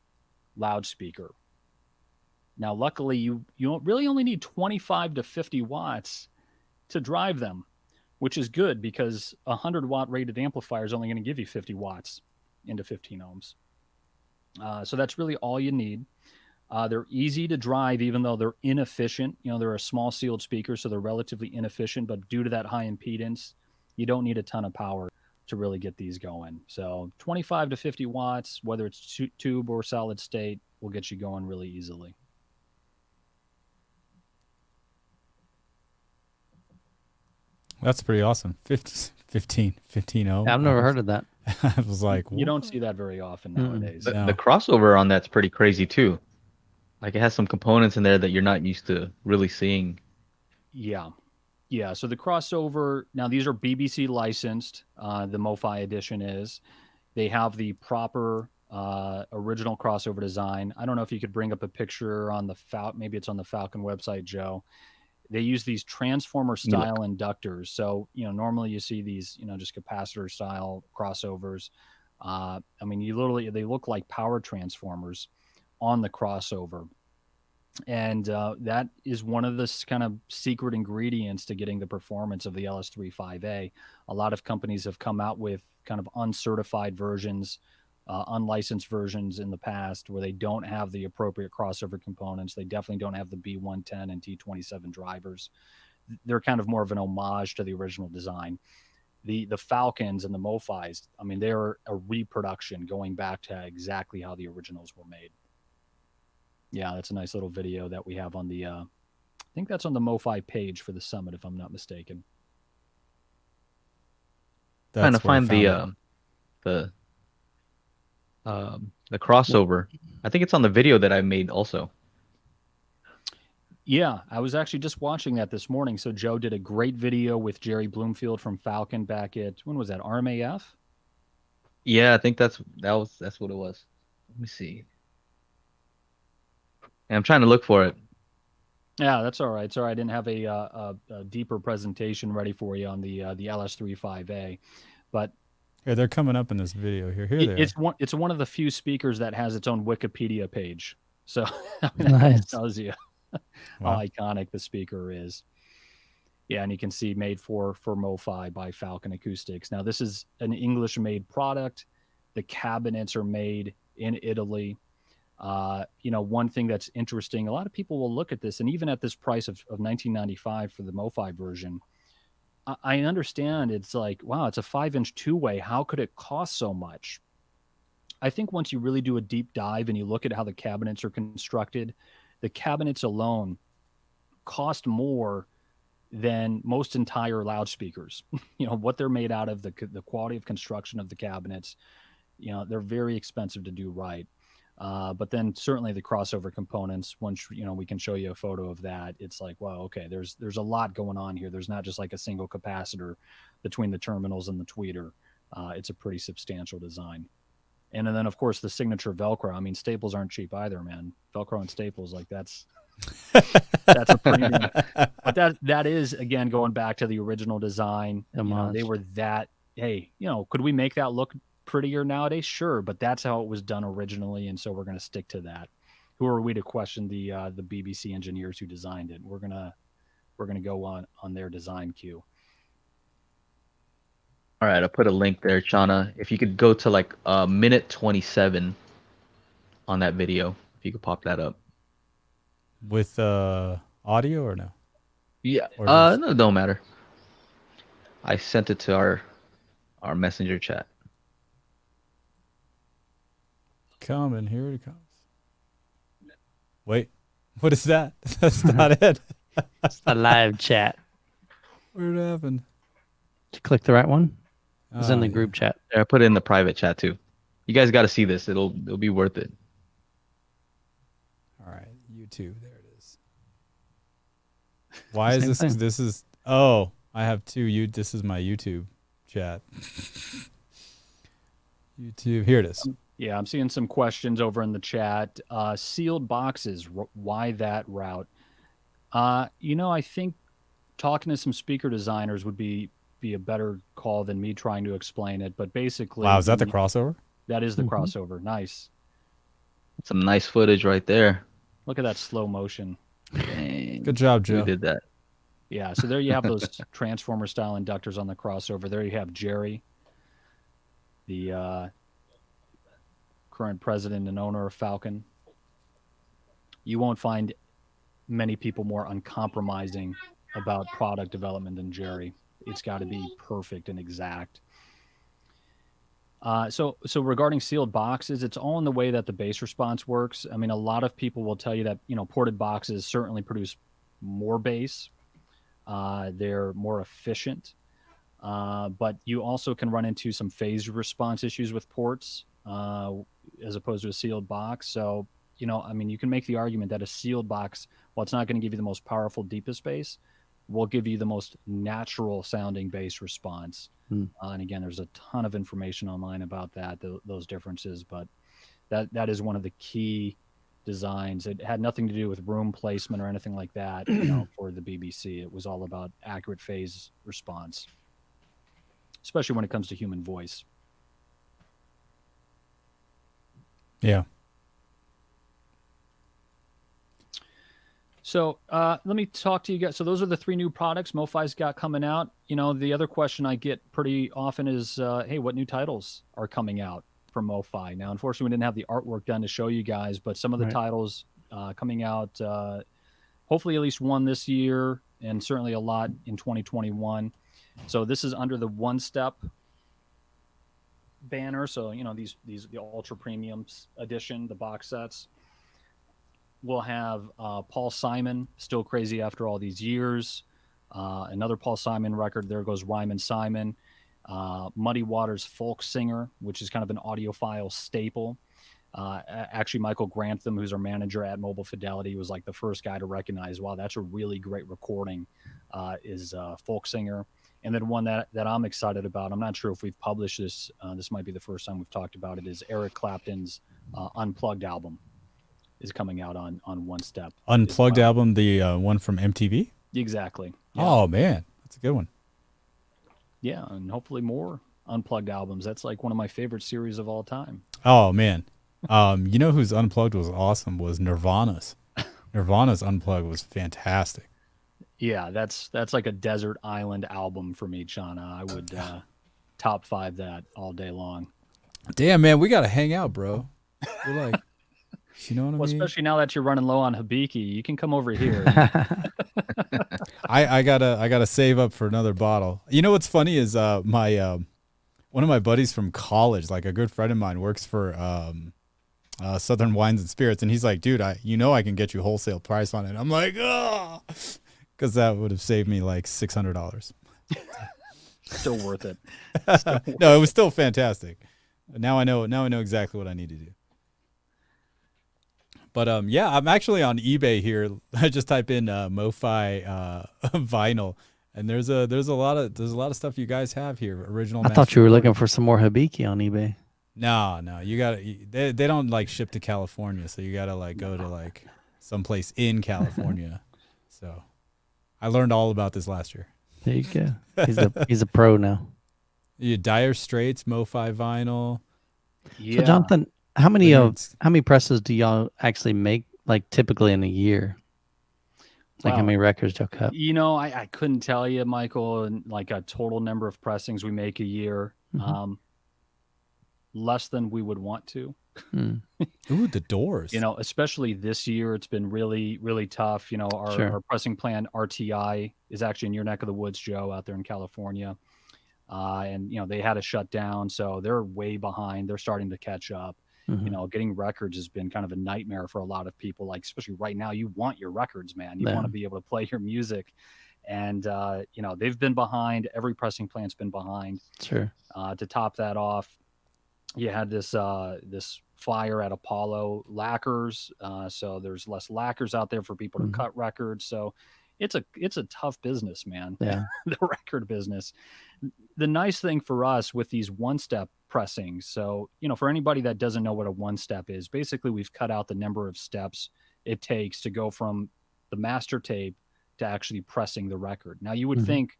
[SPEAKER 2] loudspeaker. Now, luckily, you really only need 25 to 50 watts to drive them, which is good because a 100-watt rated amplifier is only going to give you 50 watts into 15 ohms. So that's really all you need. They're easy to drive, even though they're inefficient. They're a small sealed speaker, so they're relatively inefficient. But due to that high impedance, you don't need a ton of power to really get these going. So 25 to 50 watts, whether it's tube or solid state, will get you going really easily.
[SPEAKER 1] That's pretty awesome. 15 ohm.
[SPEAKER 3] I've never heard of that.
[SPEAKER 1] I was like,
[SPEAKER 2] You don't see that very often nowadays.
[SPEAKER 4] The,
[SPEAKER 1] No.
[SPEAKER 4] the crossover on that's pretty crazy too. Like it has some components in there that you're not used to really seeing.
[SPEAKER 2] Yeah. So the crossover, now these are BBC licensed. The MoFi edition is. They have the proper original crossover design. I don't know if you could bring up a picture on maybe it's on the Falcon website, Joe. They use these transformer style inductors. So, normally you see these, just capacitor style crossovers. They look like power transformers on the crossover. And that is one of the kind of secret ingredients to getting the performance of the LS3 5A. A lot of companies have come out with kind of uncertified versions, unlicensed versions in the past where they don't have the appropriate crossover components. They definitely don't have the B110 and T27 drivers. They're kind of more of an homage to the original design. The Falcons and the MoFis, they're a reproduction going back to exactly how the originals were made. Yeah, that's a nice little video that we have on the, I think that's on the MoFi page for the summit, if I'm not mistaken.
[SPEAKER 4] Trying to
[SPEAKER 1] That's where I
[SPEAKER 4] find
[SPEAKER 1] found it.
[SPEAKER 4] the the crossover. I think it's on the video that I made also.
[SPEAKER 2] Yeah, I was actually just watching that this morning. So Joe did a great video with Jerry Bloomfield from Falcon back at, when was that? RMAF?
[SPEAKER 4] Yeah, I think that's what it was. Let me see. And I'm trying to look for it.
[SPEAKER 2] Yeah, that's all right. Sorry, I didn't have a deeper presentation ready for you on the LS3 5A, but
[SPEAKER 1] Yeah, they're coming up in this video here. Here they are.
[SPEAKER 2] it's one of the few speakers that has its own Wikipedia page. So I mean, that
[SPEAKER 3] Nice.
[SPEAKER 2] tells you
[SPEAKER 1] Wow.
[SPEAKER 2] how iconic the speaker is. Yeah, and you can see made for MoFi by Falcon Acoustics. Now this is an English-made product. The cabinets are made in Italy. One thing that's interesting, a lot of people will look at this, and even at this price of $19.95 for the MoFi version, I understand it's like, wow, it's a 5-inch two-way. How could it cost so much? I think once you really do a deep dive and you look at how the cabinets are constructed, the cabinets alone cost more than most entire loudspeakers. What they're made out of, the quality of construction of the cabinets, they're very expensive to do right. But then certainly the crossover components, once we can show you a photo of that, it's like, wow, okay, there's a lot going on here. There's not just like a single capacitor between the terminals and the tweeter. It's a pretty substantial design. And then of course the signature Velcro. I mean, staples aren't cheap either, man. Velcro and staples, like that's a premium. But that is, again, going back to the original design. They were that, hey, could we make that look prettier nowadays? Sure, but that's how it was done originally, and so we're going to stick to that. Who are we to question the BBC engineers who designed it? We're gonna go on their design cue.
[SPEAKER 4] All right, I'll put a link there, Shauna. If you could go to like minute 27 on that video, if you could pop that up.
[SPEAKER 1] With audio or no?
[SPEAKER 4] Yeah.
[SPEAKER 1] Or just...
[SPEAKER 4] No, don't matter. I sent it to our messenger chat.
[SPEAKER 1] Coming, here it comes. Wait, what is that? That's not it.
[SPEAKER 3] It's the live chat.
[SPEAKER 1] Where it happened?
[SPEAKER 3] Did you click the right one? It's in the
[SPEAKER 1] yeah.
[SPEAKER 3] group chat.
[SPEAKER 4] Yeah, I put it in the private chat too. You guys got to see this. It'll be worth it.
[SPEAKER 1] All right, YouTube. There it is. Why is this?
[SPEAKER 3] Thing.
[SPEAKER 1] This is. Oh, I have two. This is my YouTube chat. YouTube. Here it is.
[SPEAKER 2] Yeah, I'm seeing some questions over in the chat. Sealed boxes. Why that route? I think talking to some speaker designers would be a better call than me trying to explain it. But basically,
[SPEAKER 1] Wow, is that the crossover?
[SPEAKER 2] That is the crossover. Nice.
[SPEAKER 4] Some nice footage right there.
[SPEAKER 2] Look at that slow motion.
[SPEAKER 4] Dang.
[SPEAKER 1] Good job, Joe.
[SPEAKER 4] You did that.
[SPEAKER 2] Yeah, so there you have those transformer style inductors on the crossover. There you have Jerry, the current president and owner of Falcon. You won't find many people more uncompromising about product development than Jerry. It's got to be perfect and exact. So regarding sealed boxes, it's all in the way that the bass response works. I mean, a lot of people will tell you that, ported boxes certainly produce more bass. They're more efficient. But you also can run into some phase response issues with ports as opposed to a sealed box. So, you can make the argument that a sealed box, while it's not going to give you the most powerful, deepest bass, will give you the most natural sounding bass response. And again, there's a ton of information online about that, those differences, but that is one of the key designs. It had nothing to do with room placement or anything like that, for the BBC. It was all about accurate phase response, especially when it comes to human voice.
[SPEAKER 1] Yeah.
[SPEAKER 2] So let me talk to you guys. So those are the 3 new products MoFi's got coming out. The other question I get pretty often is, hey, what new titles are coming out from MoFi? Now, unfortunately, we didn't have the artwork done to show you guys, but some of the titles coming out, hopefully at least one this year, and certainly a lot in 2021. So this is under the One Step banner. So, the ultra premiums edition, the box sets. We'll have Paul Simon, Still Crazy After All These Years. Another Paul Simon record, There Goes Ryman Simon. Muddy Waters Folk Singer, which is kind of an audiophile staple. Actually, Michael Grantham, who's our manager at Mobile Fidelity, was like the first guy to recognize, wow, that's a really great recording, is Folk Singer. And then one that I'm excited about, I'm not sure if we've published this, this might be the first time we've talked about it, is Eric Clapton's Unplugged album is coming out on One Step.
[SPEAKER 1] Unplugged album, the one from MTV?
[SPEAKER 2] Exactly. Yeah.
[SPEAKER 1] Oh, man. That's a good one.
[SPEAKER 2] Yeah, and hopefully more Unplugged albums. That's like one of my favorite series of all time.
[SPEAKER 1] Oh, man. You know whose Unplugged was awesome was Nirvana's. Nirvana's Unplugged was fantastic.
[SPEAKER 2] Yeah, that's like a desert island album for me, Chana. I would top 5 that all day long.
[SPEAKER 1] Damn, man, we got to hang out, bro. We're like, you know what I mean?
[SPEAKER 2] Especially now that you're running low on Hibiki, you can come over here.
[SPEAKER 1] I gotta save up for another bottle. You know what's funny is my one of my buddies from college, like a good friend of mine, works for Southern Wines and Spirits, and he's like, dude, I can get you wholesale price on it. I'm like, oh, because that would have saved me like $600.
[SPEAKER 2] Still worth it.
[SPEAKER 1] No, it was still fantastic. Now I know exactly what I need to do. But yeah, I'm actually on eBay here. I just type in MoFi vinyl, and there's a lot of stuff you guys have here. Original.
[SPEAKER 3] I thought you were looking for some more Hibiki on eBay.
[SPEAKER 1] No, you gotta. They don't like ship to California, so you gotta like go to like someplace in California. So I learned all about this last year.
[SPEAKER 3] There you go. He's a pro now.
[SPEAKER 1] Dire Straits MoFi vinyl.
[SPEAKER 2] Yeah.
[SPEAKER 3] So Jonathan, how many presses do y'all actually make, like typically in a year? Like how many records do y'all cut?
[SPEAKER 2] You know, I couldn't tell you, Michael, and like a total number of pressings we make a year.
[SPEAKER 3] Mm-hmm.
[SPEAKER 2] Less than we would want to.
[SPEAKER 1] Ooh, the Doors.
[SPEAKER 2] You know, especially this year, it's been really, really tough. You know, our pressing plant RTI is actually in your neck of the woods, Joe, out there in California. And, you know, they had to shut down, so they're way behind. They're starting to catch up.
[SPEAKER 3] Mm-hmm.
[SPEAKER 2] You know, getting records has been kind of a nightmare for a lot of people. Like, especially right now, you want your records, man. You want to be able to play your music. And, you know, they've been behind. Every pressing plant's been behind.
[SPEAKER 3] Sure.
[SPEAKER 2] To top that off, you had this fire at Apollo lacquers. So there's less lacquers out there for people to cut records. So it's a tough business, man.
[SPEAKER 3] Yeah.
[SPEAKER 2] The record business. The nice thing for us with these one-step pressings, so, you know, for anybody that doesn't know what a one-step is, basically we've cut out the number of steps it takes to go from the master tape to actually pressing the record. Now, you would think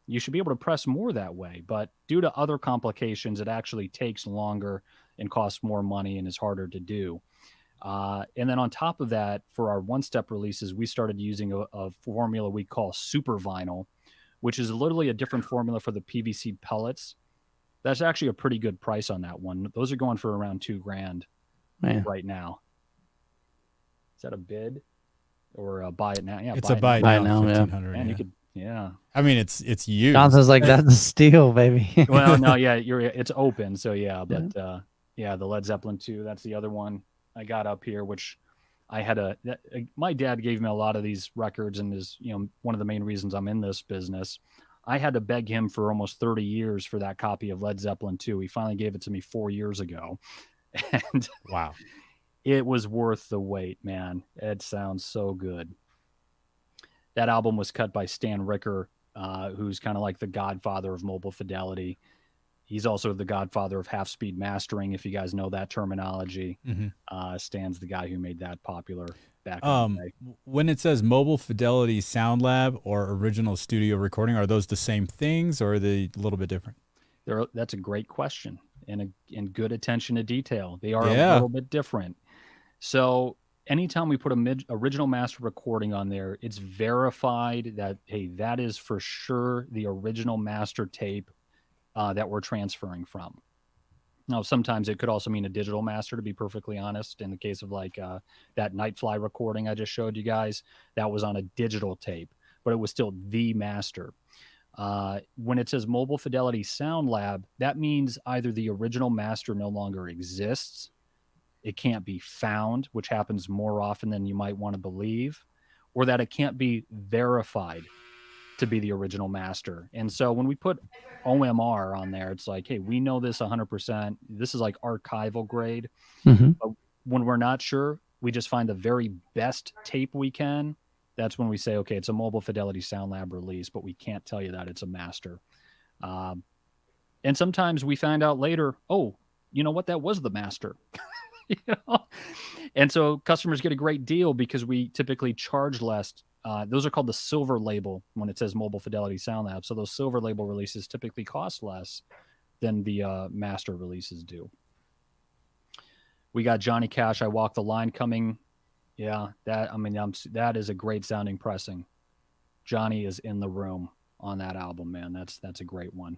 [SPEAKER 2] you should be able to press more that way, but due to other complications, it actually takes longer and costs more money and is harder to do. And then on top of that, for our one-step releases, we started using a formula we call super vinyl, which is literally a different formula for the PVC pellets. That's actually a pretty good price on that one. Those are going for around $2,000 right now. Is that a bid or a buy it now? Yeah,
[SPEAKER 1] it's a buy it now. $1,500.
[SPEAKER 2] And you could, yeah.
[SPEAKER 1] I mean, it's used.
[SPEAKER 3] Jonathan's like, that's a steal, baby.
[SPEAKER 2] Well, no, yeah, it's open, so yeah. But yeah, the Led Zeppelin 2. That's the other one I got up here, which I had my dad gave me a lot of these records, and is, you know, one of the main reasons I'm in this business. I had to beg him for almost 30 years for that copy of Led Zeppelin 2. He finally gave it to me 4 years ago. And
[SPEAKER 1] wow,
[SPEAKER 2] it was worth the wait, man. It sounds so good. That album was cut by Stan Ricker, who's kind of like the godfather of mobile fidelity. He's also the godfather of half-speed mastering, if you guys know that terminology. Stan's the guy who made that popular back in the day.
[SPEAKER 1] When it says Mobile Fidelity Sound Lab or original studio recording, are those the same things, or are they a little bit different?
[SPEAKER 2] That's a great question, and good attention to detail. They are a little bit different. So anytime we put original master recording on there, it's verified that, hey, that is for sure the original master tape that we're transferring from. Now, sometimes it could also mean a digital master, to be perfectly honest. In the case of like that Nightfly recording I just showed you guys, that was on a digital tape, but it was still the master. When it says Mobile Fidelity Sound Lab, that means either the original master no longer exists, it can't be found, which happens more often than you might want to believe, or that it can't be verified. to be the original master. And so when we put OMR on there, it's like, hey, we know this 100%. This is like archival grade.
[SPEAKER 3] Mm-hmm.
[SPEAKER 2] But when we're not sure, we just find the very best tape we can. That's when we say, okay, it's a Mobile Fidelity Sound Lab release, but we can't tell you that it's a master. And sometimes we find out later, oh, you know what? That was the master. You know? And so customers get a great deal because we typically charge less. Those are called the silver label when it says Mobile Fidelity Sound Lab. So those silver label releases typically cost less than the master releases do. We got Johnny Cash, I Walk the Line coming. Yeah, that is a great sounding pressing. Johnny is in the room on that album, man. That's a great one.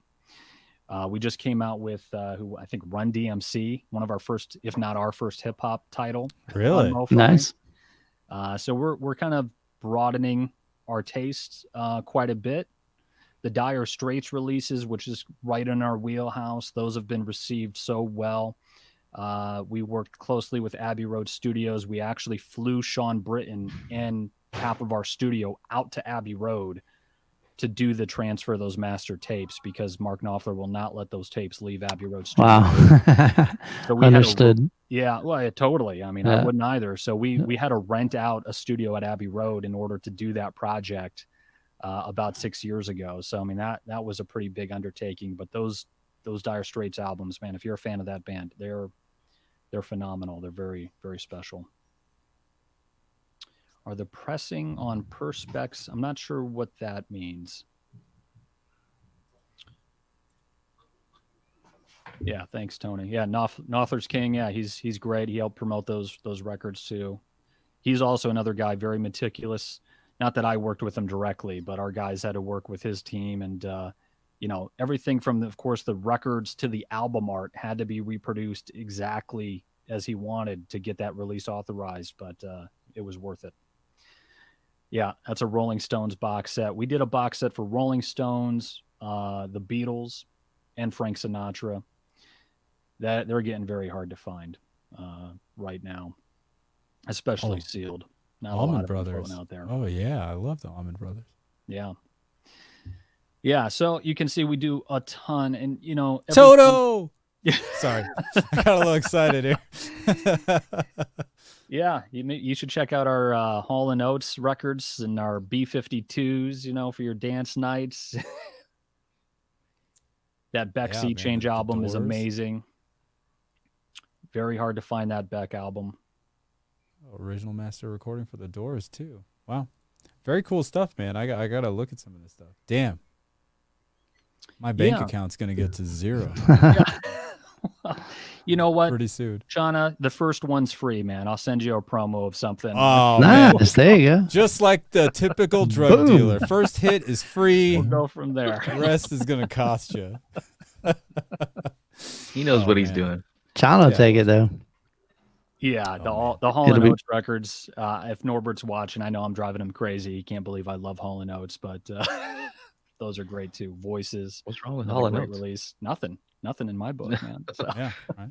[SPEAKER 2] We just came out with who I think Run DMC, one of our first, if not our first, hip hop title.
[SPEAKER 1] Really
[SPEAKER 3] nice.
[SPEAKER 2] So we're kind of broadening our tastes quite a bit. The Dire Straits releases, which is right in our wheelhouse, those have been received so well. We worked closely with Abbey Road Studios. We actually flew Sean Britton and half of our studio out to Abbey Road to do the transfer of those master tapes because Mark Knopfler will not let those tapes leave Abbey Road Studios.
[SPEAKER 3] Wow.
[SPEAKER 2] So we
[SPEAKER 3] Understood.
[SPEAKER 2] Totally. I mean, I wouldn't either. So we had to rent out a studio at Abbey Road in order to do that project about 6 years ago. So, I mean, that was a pretty big undertaking, but those Dire Straits albums, man, if you're a fan of that band, they're phenomenal. They're very, very special. Are the pressing on Perspex? I'm not sure what that means. Yeah, thanks, Tony. Yeah, Knopfler's King. Yeah, he's great. He helped promote those records too. He's also another guy, very meticulous. Not that I worked with him directly, but our guys had to work with his team, and everything from, of course, the records to the album art had to be reproduced exactly as he wanted to get that release authorized. But it was worth it. Yeah, that's a Rolling Stones box set. We did a box set for Rolling Stones, the Beatles, and Frank Sinatra. That they're getting very hard to find right now, especially sealed. Not
[SPEAKER 1] Allman Brothers
[SPEAKER 2] out there.
[SPEAKER 1] Oh yeah, I love the Allman Brothers.
[SPEAKER 2] Yeah. So you can see we do a ton, and
[SPEAKER 1] Toto. Sorry, I got a little excited here.
[SPEAKER 2] Yeah, you should check out our Hall & Oates records and our B-52s, for your dance nights. That Beck Sea Change album is amazing. Very hard to find that Beck album.
[SPEAKER 1] Original master recording for the Doors too. Wow, very cool stuff, man. I gotta look at some of this stuff. Damn, my bank account's gonna get to zero.
[SPEAKER 2] You know what?
[SPEAKER 1] Pretty soon.
[SPEAKER 2] Shauna, the first one's free, man. I'll send you a promo of something.
[SPEAKER 1] Oh,
[SPEAKER 3] nice. There you go.
[SPEAKER 1] Just like the typical drug dealer. First hit is free.
[SPEAKER 2] We'll go from there.
[SPEAKER 1] The rest is going to cost you.
[SPEAKER 4] He knows what he's doing.
[SPEAKER 3] John will take it, though.
[SPEAKER 2] Yeah, the Hall & Oates records. If Norbert's watching, I know I'm driving him crazy. He can't believe I love Hall & Oates, but those are great, too. Voices.
[SPEAKER 4] What's wrong with Hall & Oates?
[SPEAKER 2] Release. Nothing in my book, man. So.
[SPEAKER 1] Yeah. Right.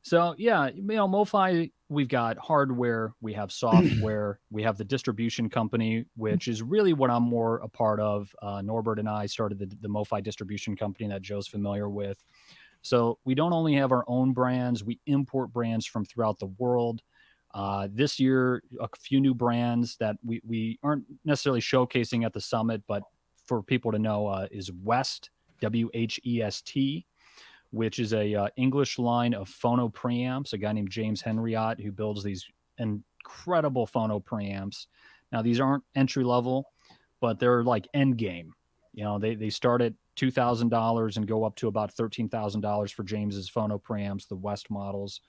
[SPEAKER 2] So yeah, MoFi, we've got hardware, we have software, we have the distribution company, which is really what I'm more a part of. Norbert and I started the MoFi distribution company that Joe's familiar with. So we don't only have our own brands, we import brands from throughout the world. This year, a few new brands that we aren't necessarily showcasing at the summit, but for people to know is West, WHEST, which is a English line of phono preamps, a guy named James Henriot who builds these incredible phono preamps. Now, these aren't entry level, but they're like end game. They start at $2,000 and go up to about $13,000 for James's phono preamps, the West models.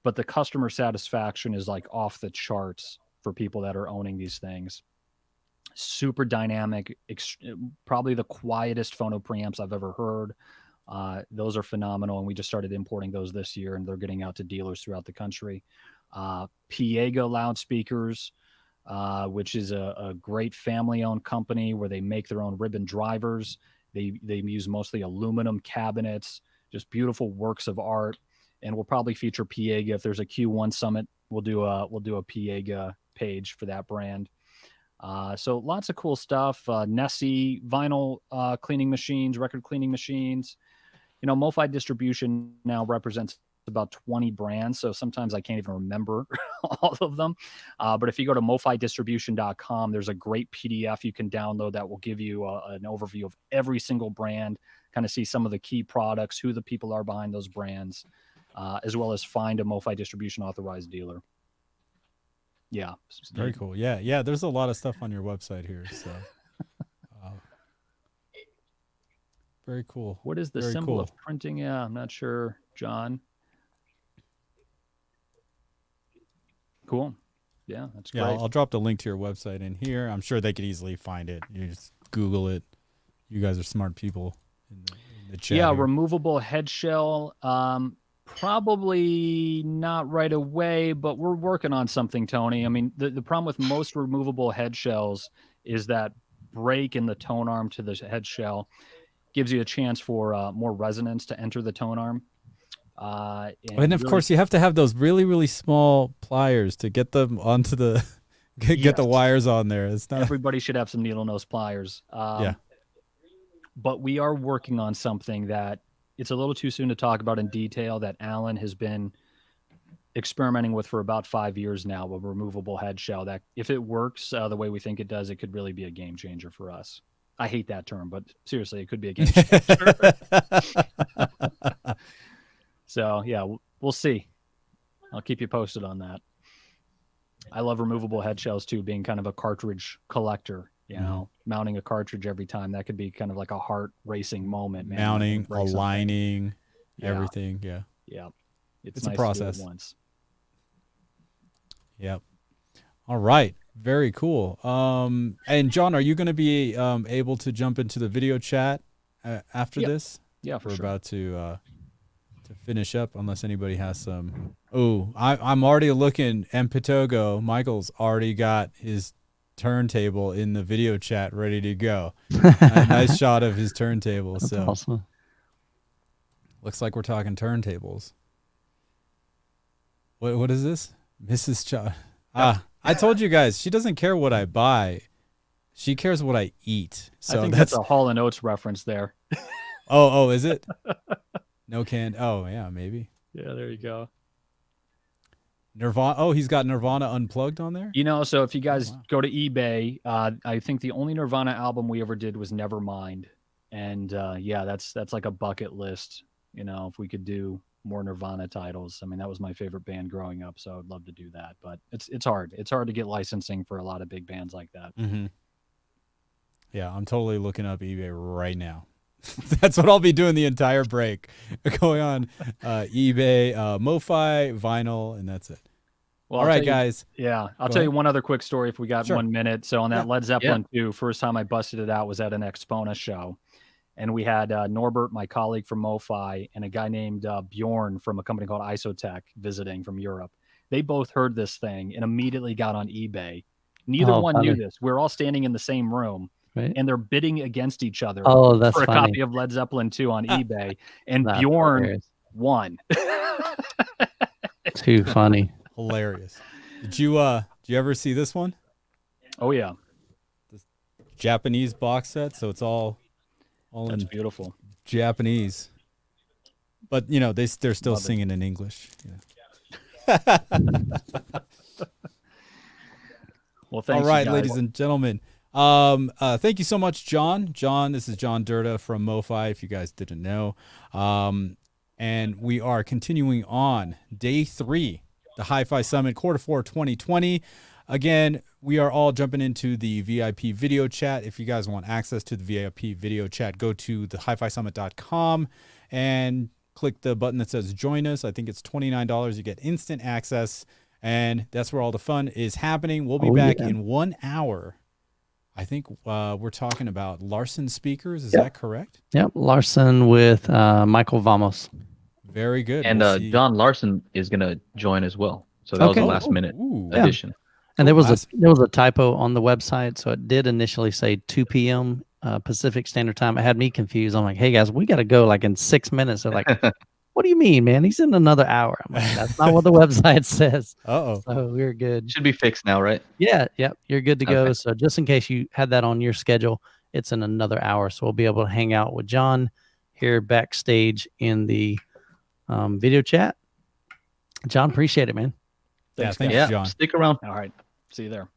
[SPEAKER 2] But the customer satisfaction is like off the charts for people that are owning these things. Super dynamic, probably the quietest phono preamps I've ever heard. Those are phenomenal, and we just started importing those this year, and they're getting out to dealers throughout the country. Piega Loudspeakers, which is a great family-owned company where they make their own ribbon drivers. They use mostly aluminum cabinets, just beautiful works of art. And we'll probably feature Piega if there's a Q1 summit. We'll do a Piega page for that brand. So lots of cool stuff. Nessie vinyl cleaning machines, record cleaning machines. MoFi distribution now represents about 20 brands. So sometimes I can't even remember all of them. But if you go to MoFiDistribution.com, there's a great PDF you can download that will give you an overview of every single brand, kind of see some of the key products, who the people are behind those brands, as well as find a MoFi distribution authorized dealer. Yeah.
[SPEAKER 1] Very cool. Yeah. There's a lot of stuff on your website here. So very cool.
[SPEAKER 2] What is the
[SPEAKER 1] Very
[SPEAKER 2] symbol
[SPEAKER 1] cool.
[SPEAKER 2] of printing? Yeah, I'm not sure, John. Cool. Yeah, that's great.
[SPEAKER 1] Yeah, I'll drop the link to your website in here. I'm sure they could easily find it. You just Google it. You guys are smart people in the chat.
[SPEAKER 2] Yeah,
[SPEAKER 1] here.
[SPEAKER 2] removable head shell. Probably not right away, but we're working on something, Tony. I mean, the problem with most removable head shells is that break in the tone arm to the head shell gives you a chance for more resonance to enter the tone arm.
[SPEAKER 1] And of course, you have to have those really, really small pliers to get them onto the get the wires on there. It's not.
[SPEAKER 2] Everybody should have some needle nose pliers.
[SPEAKER 1] Yeah.
[SPEAKER 2] But we are working on something that it's a little too soon to talk about in detail, that Alan has been experimenting with for about 5 years now, a removable head shell that if it works the way we think it does, it could really be a game changer for us. I hate that term, but seriously, it could be a game changer. So yeah, we'll see. I'll keep you posted on that. I love removable head shells too, being kind of a cartridge collector, mounting a cartridge every time. That could be kind of like a heart racing moment, man.
[SPEAKER 1] Mounting, aligning, everything. Yeah.
[SPEAKER 2] Yeah.
[SPEAKER 1] It's
[SPEAKER 2] nice
[SPEAKER 1] a process.
[SPEAKER 2] To do it once.
[SPEAKER 1] Yep. All right. Very cool. And John, are you going to be able to jump into the video chat after this?
[SPEAKER 2] Yeah, for
[SPEAKER 1] We're
[SPEAKER 2] sure.
[SPEAKER 1] about to finish up, unless anybody has some. Oh, I'm already looking. Mpitogo, Michael's already got his turntable in the video chat ready to go. A nice shot of his turntable.
[SPEAKER 3] That's
[SPEAKER 1] so
[SPEAKER 3] awesome.
[SPEAKER 1] looks like we're talking turntables. What is this? Mrs. Cha. I told you guys, she doesn't care what I buy. She cares what I eat. So
[SPEAKER 2] I think that's a Hall & Oates reference there.
[SPEAKER 1] Oh, is it? No can. Oh, yeah, maybe.
[SPEAKER 2] Yeah, there you go.
[SPEAKER 1] Nirvana. Oh, he's got Nirvana Unplugged on there?
[SPEAKER 2] So if you guys go to eBay, I think the only Nirvana album we ever did was Nevermind. And that's like a bucket list. If we could do more Nirvana titles. I mean, that was my favorite band growing up, so I'd love to do that. But it's hard. It's hard to get licensing for a lot of big bands like that.
[SPEAKER 1] Mm-hmm. Yeah, I'm totally looking up eBay right now. That's what I'll be doing the entire break. Going on eBay, MoFi, vinyl, and that's it.
[SPEAKER 2] Well,
[SPEAKER 1] all right, guys.
[SPEAKER 2] I'll tell you one other quick story if we got 1 minute. So on that Led Zeppelin 2, first time I busted it out was at an Expona show. And we had Norbert, my colleague from MoFi, and a guy named Bjorn from a company called Isotech visiting from Europe. They both heard this thing and immediately got on eBay. Neither one knew this. We're all standing in the same room. Right. And they're bidding against each other for a copy of Led Zeppelin 2 on eBay. And Bjorn won.
[SPEAKER 3] Too funny.
[SPEAKER 1] Hilarious. Did you ever see this one?
[SPEAKER 2] Oh, yeah.
[SPEAKER 1] The Japanese box set. So it's all
[SPEAKER 2] that's beautiful.
[SPEAKER 1] Japanese. But, they're still singing in English.
[SPEAKER 2] Well, thanks.
[SPEAKER 1] All right, ladies and gentlemen. Thank you so much, John. This is John Derda from MoFi, if you guys didn't know. And we are continuing on day 3, the Hi-Fi Summit, Q4 2020. Again, we are all jumping into the VIP video chat. If you guys want access to the VIP video chat, go to the hifisummit.com and click the button that says join us. I think it's $29. You get instant access, and that's where all the fun is happening. We'll be back in 1 hour. I think we're talking about Larson speakers. Is that correct?
[SPEAKER 3] Yep, Larson with Michael Vamos.
[SPEAKER 1] Very good.
[SPEAKER 4] And John Larson is going to join as well. So that was a last minute addition.
[SPEAKER 3] And there was a typo on the website, so it did initially say 2 p.m. Pacific Standard Time. It had me confused. I'm like, hey guys, we got to go like in 6 minutes. They're like, what do you mean, man? He's in another hour. I'm like, that's not what the website says.
[SPEAKER 1] Uh-oh.
[SPEAKER 3] So we're good.
[SPEAKER 4] Should be fixed now, right?
[SPEAKER 3] Yeah, yep, you're good to go.
[SPEAKER 4] Okay.
[SPEAKER 3] So just in case you had that on your schedule, it's in another hour. So we'll be able to hang out with John here backstage in the video chat. John, appreciate it, man.
[SPEAKER 2] Thanks,
[SPEAKER 1] thanks,
[SPEAKER 2] guys.
[SPEAKER 1] John.
[SPEAKER 4] Stick around.
[SPEAKER 2] All right. See you there.